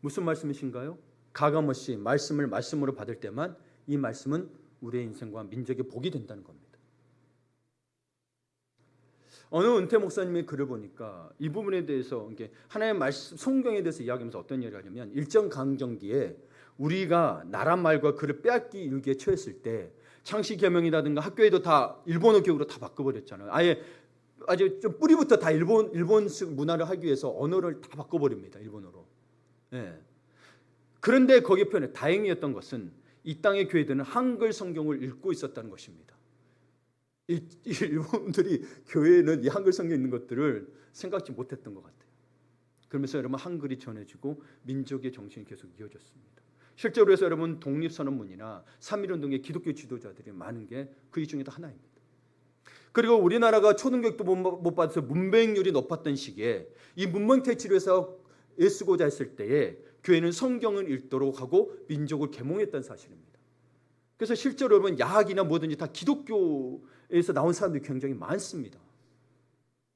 무슨 말씀이신가요? 가감없이 말씀을 말씀으로 받을 때만 이 말씀은 우리의 인생과 민족의 복이 된다는 겁니다. 어느 은퇴 목사님의 글을 보니까 이 부분에 대해서 하나님의 말씀, 성경에 대해서 이야기하면서 어떤 얘기를 하냐면 일정 강점기에 우리가 나라 말과 글을 빼앗기 일기에 처했을 때 창시 계명이라든가 학교에도 다 일본어 교육으로 다 바꿔버렸잖아요. 아주 좀 뿌리부터 다 일본식 문화를 하기 위해서 언어를 다 바꿔버립니다. 일본어로. 예. 그런데 거기에 표현해 다행이었던 것은 이 땅의 교회들은 한글 성경을 읽고 있었다는 것입니다. 일본들이 교회에는 이 한글 성경에 있는 것들을 생각지 못했던 것 같아요. 그러면서 여러분 한글이 전해지고 민족의 정신이 계속 이어졌습니다. 실제로 해서 여러분 독립선언문이나 3.1운동의 기독교 지도자들이 많은 게 그 중에 하나입니다. 그리고 우리나라가 초등교육도 못 받아서 문맹률이 높았던 시기에 이 문맹퇴치를 해서 애쓰고자 했을 때에 교회는 성경을 읽도록 하고 민족을 계몽했던 사실입니다. 그래서 실제로 여러분 야학이나 뭐든지 다 기독교에서 나온 사람들이 굉장히 많습니다.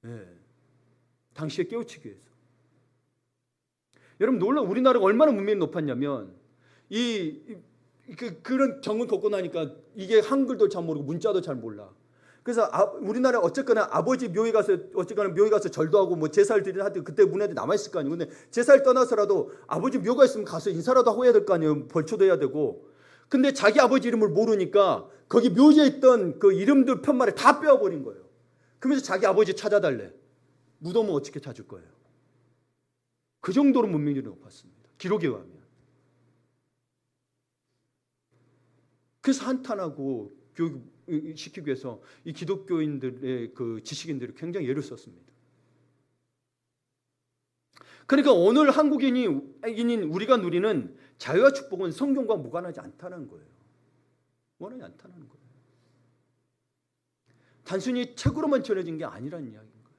네. 당시에 깨우치기 위해서. 여러분 놀라 우리나라가 얼마나 문명이 높았냐면 그런 경험 겪고 나니까 이게 한글도 잘 모르고 문자도 잘 몰라. 그래서 우리나라 어쨌거나 아버지 묘에 가서 절도 하고 뭐 제사를 드리는 하여튼 그때 문화들이 남아 있을 거 아니에요. 근데 제사를 떠나서라도 아버지 묘가 있으면 가서 인사라도 하고 해야 될 거 아니에요. 벌초도 해야 되고. 근데 자기 아버지 이름을 모르니까 거기 묘지에 있던 그 이름들 편말을 다 빼어버린 거예요. 그러면서 자기 아버지 찾아달래. 무덤은 어떻게 찾을 거예요? 그 정도로 문명률이 높았습니다. 기록에 의하면. 그래서 한탄하고 교육시키기 위해서 이 기독교인들의 그 지식인들이 굉장히 애를 썼습니다. 그러니까 오늘 한국인인 우리가 누리는 자유와 축복은 성경과 무관하지 않다는 거예요. 무관하지 않다는 거예요. 단순히 책으로만 전해진 게 아니라는 이야기인 거예요.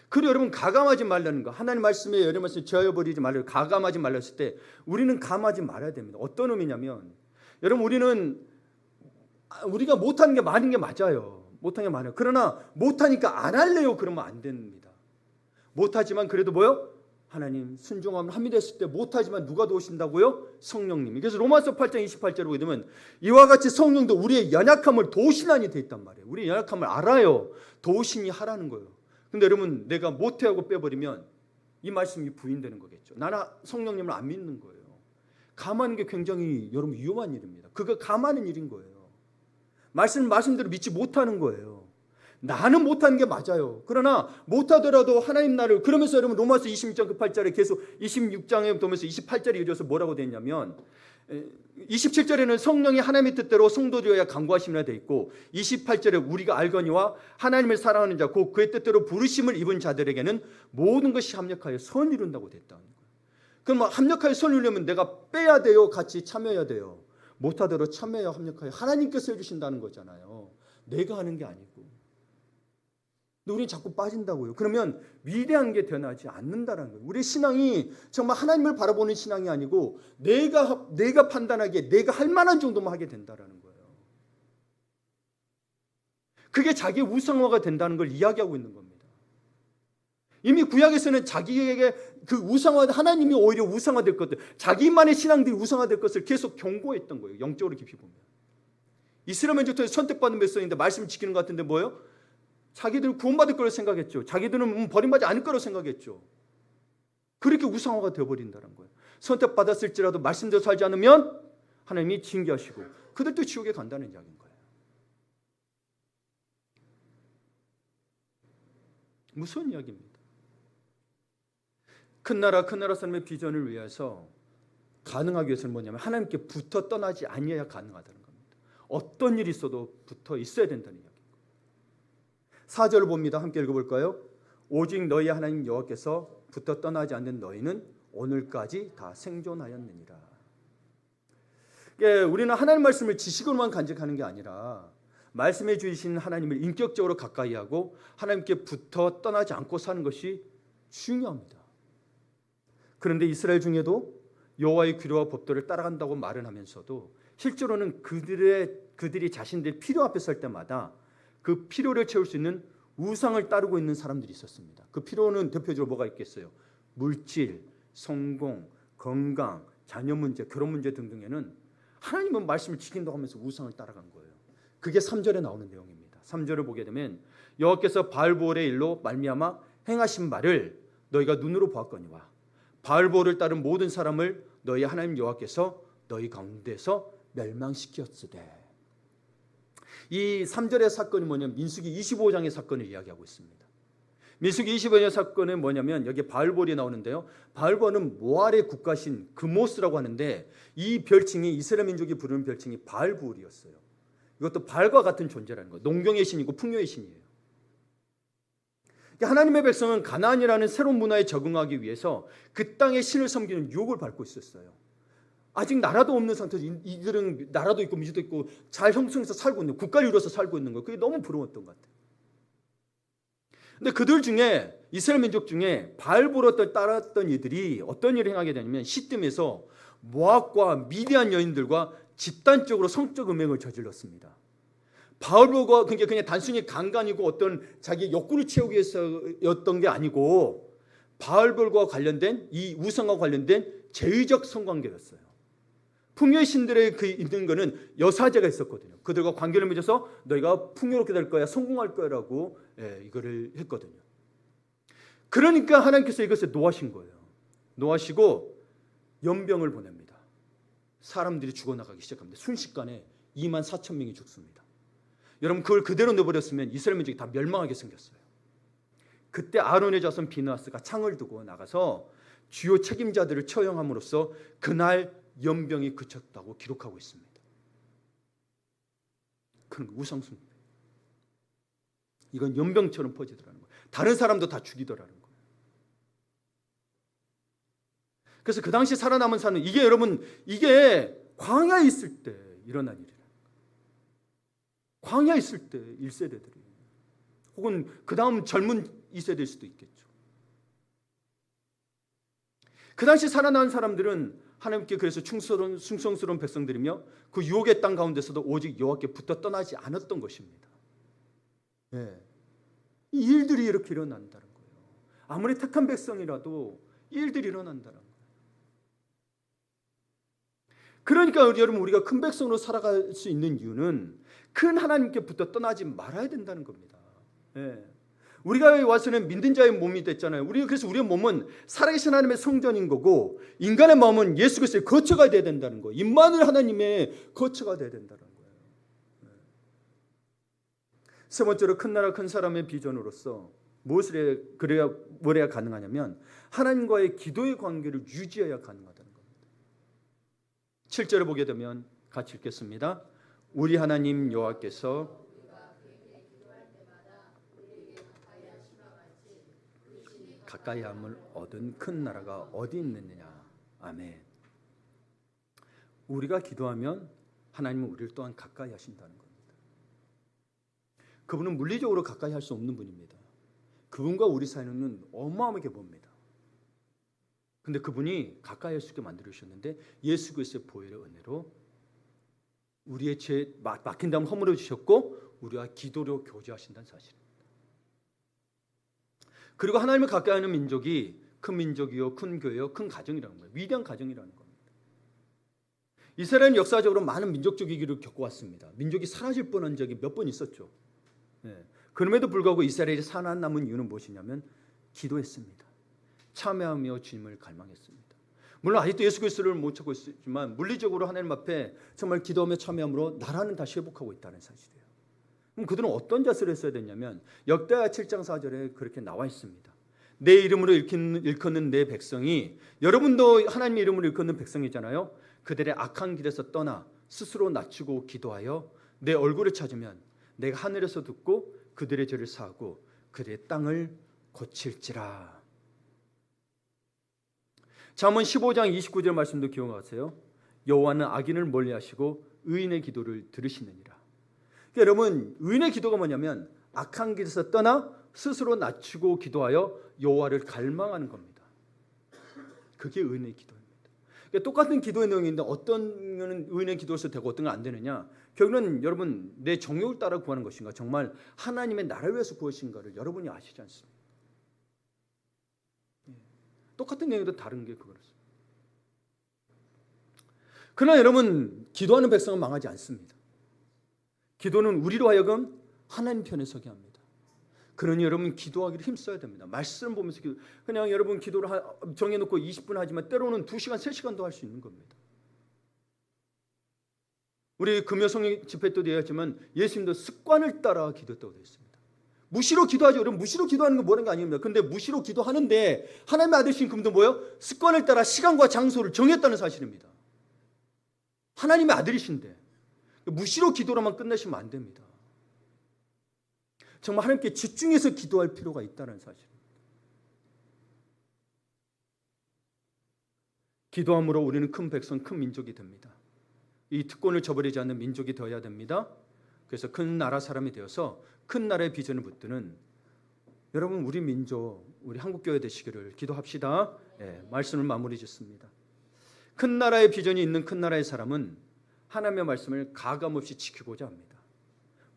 그리고 여러분 가감하지 말라는 거. 하나님 말씀에 여러 말씀 제하여 버리지 말라고 가감하지 말라 했을 때 우리는 감하지 말아야 됩니다. 어떤 의미냐면 여러분 우리가 못하는 게 많은 게 맞아요. 못하는 게 많아요. 그러나 못하니까 안 할래요. 그러면 안 됩니다. 못하지만 그래도 뭐요? 하나님 순종하면 함이 됐을 때 못하지만 누가 도우신다고요? 성령님이. 그래서 로마서 8장 28절을 보게 되면 이와 같이 성령도 우리의 연약함을 도우시나니 돼 있단 말이에요. 우리의 연약함을 알아요. 도우시니 하라는 거예요. 근데 여러분 내가 못해 하고 빼버리면 이 말씀이 부인되는 거겠죠. 나는 성령님을 안 믿는 거예요. 감하는 게 굉장히 여러분 위험한 일입니다. 그거 감하는 일인 거예요. 말씀대로 믿지 못하는 거예요. 나는 못하는 게 맞아요. 그러나 못하더라도 하나님 나를 그러면서 여러분 로마서 26장 8절에 계속 26장에 보면서 28절에 이어져서 뭐라고 되어 있냐면 27절에는 성령이 하나님의 뜻대로 성도되어야 간구하심이라 되어 있고 28절에 우리가 알거니와 하나님을 사랑하는 자 곧 그의 뜻대로 부르심을 입은 자들에게는 모든 것이 합력하여 선을 이룬다고 됐다는 거예요. 그럼 합력하여 선을 이루려면 내가 빼야 돼요? 같이 참여해야 돼요? 못하더라도 참여해야 합력하여 하나님께서 해주신다는 거잖아요. 내가 하는 게 아니고. 근데 우리는 자꾸 빠진다고요. 그러면 위대한 게 변하지 않는다는 거예요. 우리의 신앙이 정말 하나님을 바라보는 신앙이 아니고 내가 판단하기에 내가 할 만한 정도만 하게 된다는 거예요. 그게 자기의 우상화가 된다는 걸 이야기하고 있는 겁니다. 이미 구약에서는 자기에게 그 우상화, 하나님이 오히려 우상화될 것들, 자기만의 신앙들이 우상화될 것을 계속 경고했던 거예요. 영적으로 깊이 보면. 이스라엘 민족들이 선택받은 백성인데 말씀을 지키는 것 같은데 뭐예요? 자기들은 구원받을 거라고 생각했죠. 자기들은 버림받지 않을 거라고 생각했죠. 그렇게 우상화가 되어버린다는 거예요. 선택받았을지라도 말씀대로 살지 않으면 하나님이 징계하시고 그들도 지옥에 간다는 이야기인 거예요. 무서운 이야기입니다. 큰 나라 사람의 비전을 위해서 가능하기 위해서는 뭐냐면 하나님께 붙어 떠나지 아니해야 가능하다는 겁니다. 어떤 일이 있어도 붙어 있어야 된다는 이야기입니다. 4절을 봅니다. 함께 읽어볼까요? 오직 너희 하나님 여호와께서 붙어 떠나지 않는 너희는 오늘까지 다 생존하였느니라. 우리는 하나님 말씀을 지식으로만 간직하는 게 아니라 말씀해 주신 하나님을 인격적으로 가까이 하고 하나님께 붙어 떠나지 않고 사는 것이 중요합니다. 그런데 이스라엘 중에도 여호와의 규례와 법도를 따라간다고 말은 하면서도 실제로는 그들이 자신들 필요 앞에 설 때마다 그 필요를 채울 수 있는 우상을 따르고 있는 사람들이 있었습니다. 그 필요는 대표적으로 뭐가 있겠어요? 물질, 성공, 건강, 자녀 문제, 결혼 문제 등등에는 하나님은 말씀을 지킨다고 하면서 우상을 따라간 거예요. 그게 3절에 나오는 내용입니다. 3절을 보게 되면 여호와께서 바알보올의 일로 말미암아 행하신 말을 너희가 눈으로 보았거니와 바알보올을 따른 모든 사람을 너희 하나님 여호와께서 너희 가운데서 멸망시켰으되. 이 3절의 사건이 뭐냐면 민수기 25장의 사건을 이야기하고 있습니다. 민수기 25장 사건은 뭐냐면 여기 바알볼이 나오는데요. 바알볼은 모압의 국가신 그모스라고 하는데 이 별칭이 이스라엘 민족이 부르는 별칭이 바알볼이었어요. 이것도 바알과 같은 존재라는 거예요. 농경의 신이고 풍요의 신이에요. 하나님의 백성은 가나안이라는 새로운 문화에 적응하기 위해서 그 땅의 신을 섬기는 유혹을 받고 있었어요. 아직 나라도 없는 상태에서 이들은 나라도 있고 민족도 있고 잘 형성해서 살고 있는, 국가를 이루어서 살고 있는 거예요. 그게 너무 부러웠던 것 같아요. 근데 그들 중에 이스라엘 민족 중에 바알보롯을 따랐던 이들이 어떤 일을 행하게 되냐면 시딤에서 모압과 미디안 여인들과 집단적으로 성적 음행을 저질렀습니다. 바알보가 그냥 단순히 강간이고 어떤 자기 욕구를 채우기 위해서였던 게 아니고 바알볼과 관련된 이 우상과 관련된 제의적 성관계였어요. 풍요의 신들의 그 있는 거는 여사제가 있었거든요. 그들과 관계를 맺어서 너희가 풍요롭게 될 거야, 성공할 거야라고 이거를 했거든요. 그러니까 하나님께서 이것을 노하신 거예요. 노하시고 연병을 보냅니다. 사람들이 죽어나가기 시작합니다. 순식간에 24,000명이 죽습니다. 여러분 그걸 그대로 내버렸으면 이스라엘 민족이 다 멸망하게 생겼어요. 그때 아론의 자손 비느하스가 창을 두고 나가서 주요 책임자들을 처형함으로써 그날 연병이 그쳤다고 기록하고 있습니다. 그런 우상숭배. 이건 연병처럼 퍼지더라는 거예요. 다른 사람도 다 죽이더라는 거예요. 그래서 그 당시 살아남은 사는 이게 여러분 이게 광야에 있을 때 일어난 일이에요. 광야에 있을 때 1세대들이 혹은 그 다음 젊은 2세대일 수도 있겠죠. 그 당시 살아난 사람들은 하나님께 그래서 충성스러운 백성들이며 그 유혹의 땅 가운데서도 오직 여호와께 붙어 떠나지 않았던 것입니다. 이 일들이 이렇게 일어난다는 거예요. 아무리 택한 백성이라도 이 일들이 일어난다는 거예요. 그러니까 여러분 우리가 큰 백성으로 살아갈 수 있는 이유는 큰 하나님께 붙어 떠나지 말아야 된다는 겁니다. 우리가 와서는 믿는 자의 몸이 됐잖아요. 그래서 우리의 몸은 살아계신 하나님의 성전인 거고 인간의 마음은 예수 그리스도의 거처가 돼야 된다는 거예요. 임마누엘 하나님의 거처가 돼야 된다는 거예요. 세 번째로 큰 나라 큰 사람의 비전으로서 무엇을 그래야 뭘 해야 가능하냐면 하나님과의 기도의 관계를 유지해야 가능하다는 겁니다. 7절을 보게 되면 같이 읽겠습니다. 우리 하나님 여호와께서 가까이함을 얻은 큰 나라가 어디 있느냐. 아멘. 우리가 기도하면 하나님은 우리를 또한 가까이 하신다는 겁니다. 그분은 물리적으로 가까이 할 수 없는 분입니다. 그분과 우리 사이는 어마어마하게 멉니다. 근데 그분이 가까이 할 수 있게 만들어주셨는데 예수 그리스도의 보혈의 은혜로 우리의 죄 막힌 다음 허물어 주셨고 우리와 기도로 교제하신다는 사실입니다. 그리고 하나님을 가까이 하는 민족이 큰 민족이요 큰 교회요 큰 가정이라는 거예요. 위대한 가정이라는 겁니다. 이스라엘은 역사적으로 많은 민족적 위기를 겪어왔습니다. 민족이 사라질 뻔한 적이 몇 번 있었죠. 그럼에도 불구하고 이스라엘이 살아남은 이유는 무엇이냐면 기도했습니다. 참여하며 주님을 갈망했습니다. 물론 아직도 예수 그리스도를 못 찾고 있지만 물리적으로 하나님 앞에 정말 기도하며 참여함으로 나라는 다시 회복하고 있다는 사실이에요. 그럼 그들은 어떤 자세를 했어야 됐냐면 역대하 7장 4절에 그렇게 나와 있습니다. 내 이름으로 일컫는 내 백성이, 여러분도 하나님의 이름으로 일컫는 백성이잖아요. 그들의 악한 길에서 떠나 스스로 낮추고 기도하여 내 얼굴을 찾으면 내가 하늘에서 듣고 그들의 죄를 사하고 그들의 땅을 고칠지라. 잠언 15장 29절 말씀도 기억하세요. 여호와는 악인을 멀리하시고 의인의 기도를 들으시느니라. 그러니까 여러분, 의인의 기도가 뭐냐면 악한 길에서 떠나 스스로 낮추고 기도하여 여호와를 갈망하는 겁니다. 그게 의인의 기도입니다. 그러니까 똑같은 기도의 내용인데 어떤 거는 의인의 기도에서 되고 어떤 건 안 되느냐. 결국은 여러분, 내 정욕을 따라 구하는 것인가, 정말 하나님의 나라를 위해서 구하신가를 여러분이 아시지 않습니까? 똑같은 내용도 다른 게 그거였어요. 그러나 여러분, 기도하는 백성은 망하지 않습니다. 기도는 우리로 하여금 하나님 편에 서게 합니다. 그러니 여러분, 기도하기를 힘써야 됩니다. 말씀 보면서 그냥 여러분 기도를 정해놓고 20분 하지만 때로는 2시간, 3시간도 할 수 있는 겁니다. 우리 금요성령 집회 때도 얘기했지만 예수님도 습관을 따라 기도했다고 되어 있습니다. 무시로 기도하죠. 여러분, 무시로 기도하는 건 뭐라는 게 아닙니다. 근데 무시로 기도하는데 하나님의 아들이신 그분도 뭐예요? 습관을 따라 시간과 장소를 정했다는 사실입니다. 하나님의 아들이신데 무시로 기도로만 끝내시면 안 됩니다. 정말 하나님께 집중해서 기도할 필요가 있다는 사실입니다. 기도함으로 우리는 큰 백성, 큰 민족이 됩니다. 이 특권을 저버리지 않는 민족이 되어야 됩니다. 그래서 큰 나라 사람이 되어서 큰 나라의 비전을 붙드는 여러분, 우리 민족, 우리 한국교회 되시기를 기도합시다. 말씀을 마무리 짓습니다. 큰 나라의 비전이 있는 큰 나라의 사람은 하나님의 말씀을 가감없이 지키고자 합니다.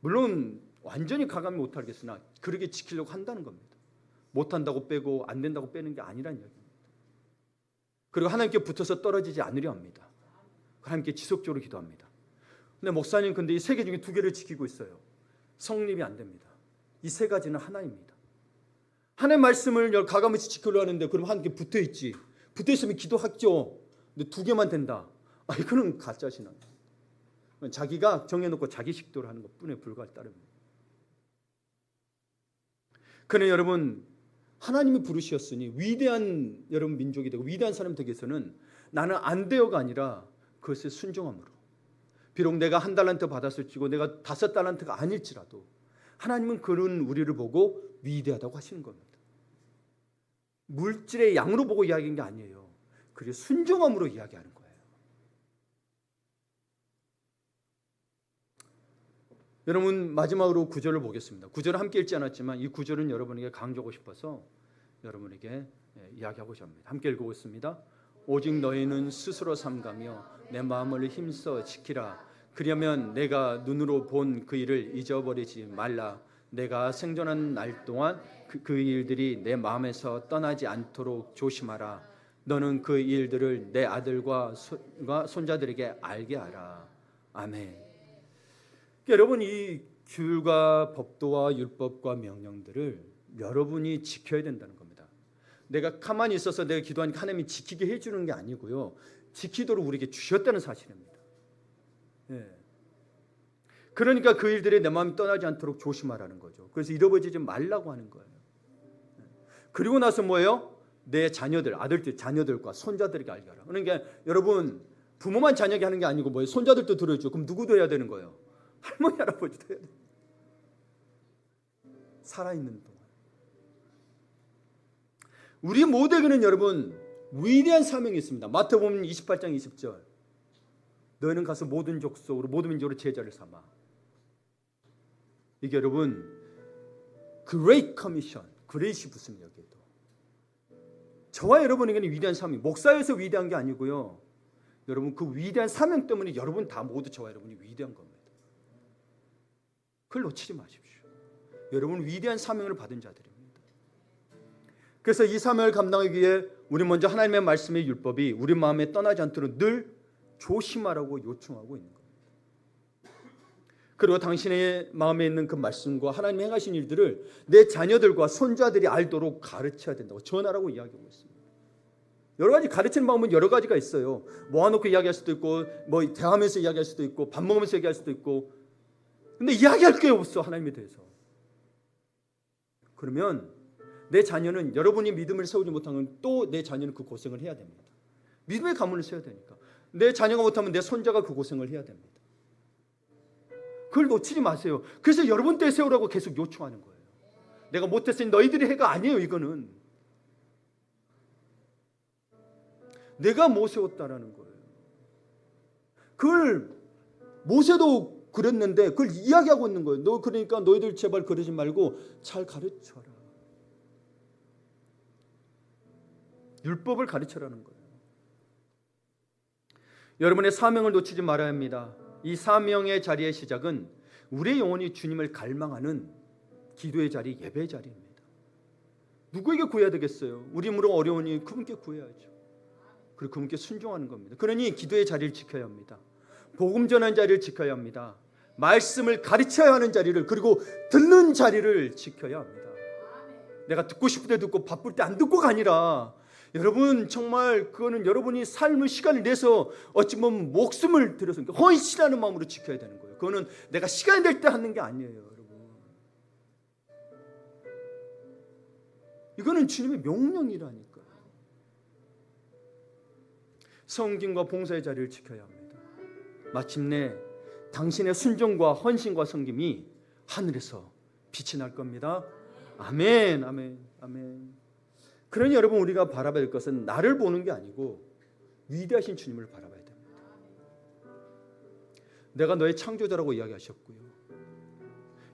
물론 완전히 가감이 못하겠으나 그렇게 지키려고 한다는 겁니다. 못한다고 빼고 안 된다고 빼는 게 아니라는 얘기입니다. 그리고 하나님께 붙어서 떨어지지 않으려 합니다. 하나님께 지속적으로 기도합니다. 근데 목사님, 근데 이 3개 중에 2개를 지키고 있어요. 성립이 안 됩니다. 이 3가지는 하나입니다. 하나님의 말씀을 가감없이 지키려고 하는데 그럼 하나님께 붙어있지. 붙어있으면 기도하죠. 근데 2개만 된다. 이거는 가짜 신앙입니다. 자기가 정해놓고 자기 식도를 하는 것뿐에 불과할 따름입니다. 그러나 여러분, 하나님이 부르셨으니 위대한 여러분 민족이 되고 위대한 사람이 되기 위해서는 나는 안 돼요가 아니라 그것에 순종함으로, 비록 내가 1달란트 받았을지고 내가 5달란트가 아닐지라도 하나님은 그런 우리를 보고 위대하다고 하시는 겁니다. 물질의 양으로 보고 이야기한 게 아니에요. 그리고 순종함으로 이야기하는 거예요. 여러분, 마지막으로 9절을 보겠습니다. 9절을 함께 읽지 않았지만 이 9절은 여러분에게 강조하고 싶어서 여러분에게 이야기하고자 합니다. 함께 읽어보겠습니다. 오직 너희는 스스로 삼가며 내 마음을 힘써 지키라. 그러면 내가 눈으로 본 그 일을 잊어버리지 말라. 내가 생존한 날 동안 그 일들이 내 마음에서 떠나지 않도록 조심하라. 너는 그 일들을 내 아들과 손자들에게 알게 하라. 아멘. 여러분, 이 규율과 법도와 율법과 명령들을 여러분이 지켜야 된다는 겁니다. 내가 가만히 있어서 내가 기도하니까 하나님이 지키게 해주는 게 아니고요, 지키도록 우리에게 주셨다는 사실입니다. 그러니까 그 일들이 내 마음이 떠나지 않도록 조심하라는 거죠. 그래서 잃어버리지 말라고 하는 거예요. 그리고 나서 뭐예요? 내 자녀들, 아들들, 자녀들과 손자들에게 알게 하라. 그러니까 여러분, 부모만 자녀에게 하는 게 아니고 뭐예요? 손자들도 들어야죠. 그럼 누구도 해야 되는 거예요? 할머니, 할아버지도 해야 돼요. 살아있는 동안. 우리 모두에게는 여러분 위대한 사명이 있습니다. 마태복음 28장 20절. 너희는 가서 모든 족속으로 모든 민족으로 제자를 삼아. 이게 여러분 Great Commission, 그레이시 붙습니다. 여기에도. 저와 여러분에게는 위대한 사명, 목사에서 위대한 게 아니고요, 여러분 그 위대한 사명 때문에 여러분 다 모두 저와 여러분이 위대한 겁니다. 그걸 놓치지 마십시오. 여러분 위대한 사명을 받은 자들입니다. 그래서 이 사명을 감당하기 위해 우리 먼저 하나님의 말씀의 율법이 우리 마음에 떠나지 않도록 늘 조심하라고 요청하고 있는 겁니다. 그리고 당신의 마음에 있는 그 말씀과 하나님이 행하신 일들을 내 자녀들과 손자들이 알도록 가르쳐야 된다고, 전하라고 이야기하고 있습니다. 여러 가지 가르치는 방법은 여러 가지가 있어요. 모아놓고 이야기할 수도 있고, 뭐 대화하면서 이야기할 수도 있고, 밥 먹으면서 얘기할 수도 있고. 근데 이야기할 게 없어, 하나님에 대해서. 그러면 내 자녀는, 여러분이 믿음을 세우지 못하면 또 내 자녀는 그 고생을 해야 됩니다. 믿음의 가문을 세워야 되니까. 내 자녀가 못하면 내 손자가 그 고생을 해야 됩니다. 그걸 놓치지 마세요. 그래서 여러분 때 세우라고 계속 요청하는 거예요. 내가 못했으니 너희들이 해가 아니에요. 이거는 내가 못 세웠다라는 거예요. 그걸 모세도 그랬는데 그걸 이야기하고 있는 거예요. 너 그러니까 너희들 제발 그러지 말고 잘 가르쳐라. 율법을 가르쳐라는 거예요. 여러분의 사명을 놓치지 말아야 합니다. 이 사명의 자리의 시작은 우리의 영혼이 주님을 갈망하는 기도의 자리, 예배의 자리입니다. 누구에게 구해야 되겠어요? 우리 힘으로 어려우니 그분께 구해야죠. 그리고 그분께 순종하는 겁니다. 그러니 기도의 자리를 지켜야 합니다. 복음 전하는 자리를 지켜야 합니다. 말씀을 가르쳐야 하는 자리를, 그리고 듣는 자리를 지켜야 합니다. 내가 듣고 싶을 때 듣고 바쁠 때 안 듣고가 아니라, 여러분 정말 그거는 여러분이 삶의 시간을 내서 어찌 보면 목숨을 들여서 헌신하는 마음으로 지켜야 되는 거예요. 그거는 내가 시간이 될 때 하는 게 아니에요, 여러분. 이거는 주님의 명령이라니까요. 성김과 봉사의 자리를 지켜야 합니다. 마침내 당신의 순종과 헌신과 섬김이 하늘에서 빛이 날 겁니다. 아멘, 아멘, 아멘. 그러니 여러분, 우리가 바라봐야 될 것은 나를 보는 게 아니고 위대하신 주님을 바라봐야 됩니다. 내가 너의 창조자라고 이야기하셨고요.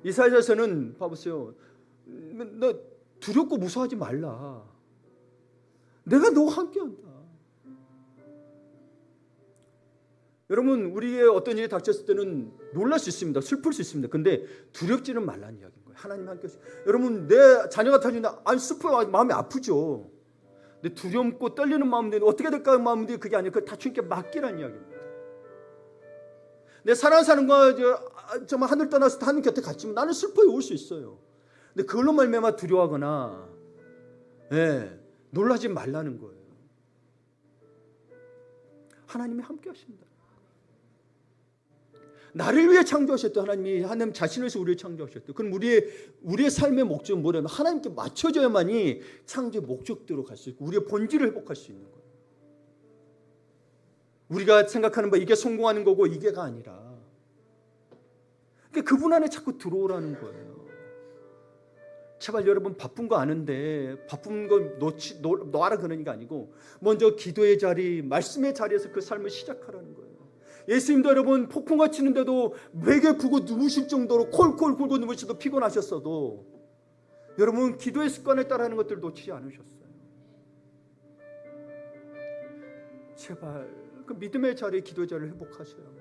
이사야서는 봐보세요. 너 두렵고 무서워하지 말라. 내가 너와 함께한다. 여러분, 우리의 어떤 일이 닥쳤을 때는 놀랄 수 있습니다. 슬플 수 있습니다. 근데 두렵지는 말라는 이야기인 거예요. 하나님 함께 하시고. 여러분, 내 자녀가 터지는데 슬퍼요. 마음이 아프죠. 근데 두렵고 떨리는 마음인데 어떻게 될까 하는 마음인데 그게 아니라 그걸 다 주님께 맡기라는 이야기입니다. 내 사랑하는 사람과 정말 하늘 떠나서 하나님 곁에 갔지만 나는 슬퍼요. 올 수 있어요. 근데 그걸로 말미암아 두려워하거나 놀라지 말라는 거예요. 하나님이 함께 하신다. 나를 위해 창조하셨다. 하나님 자신을 위해서 우리를 창조하셨다. 그럼 우리의 삶의 목적은 뭐냐면 하나님께 맞춰져야만이 창조의 목적대로 갈 수 있고 우리의 본질을 회복할 수 있는 거예요. 우리가 생각하는 바 이게 성공하는 거고 이게가 아니라 그러니까 그분 안에 자꾸 들어오라는 거예요. 제발 여러분, 바쁜 거 아는데 바쁜 거 놓아라 그러는 게 아니고 먼저 기도의 자리, 말씀의 자리에서 그 삶을 시작하라는 거예요. 예수님도 여러분 폭풍과 치는데도 베개 부고 누우실 정도로 콜콜 굴고 누우셔도 피곤하셨어도 여러분 기도의 습관에 따라하는 것들 놓치지 않으셨어요. 제발 그 믿음의 자리, 기도의 자리를 회복하셔야 합니다.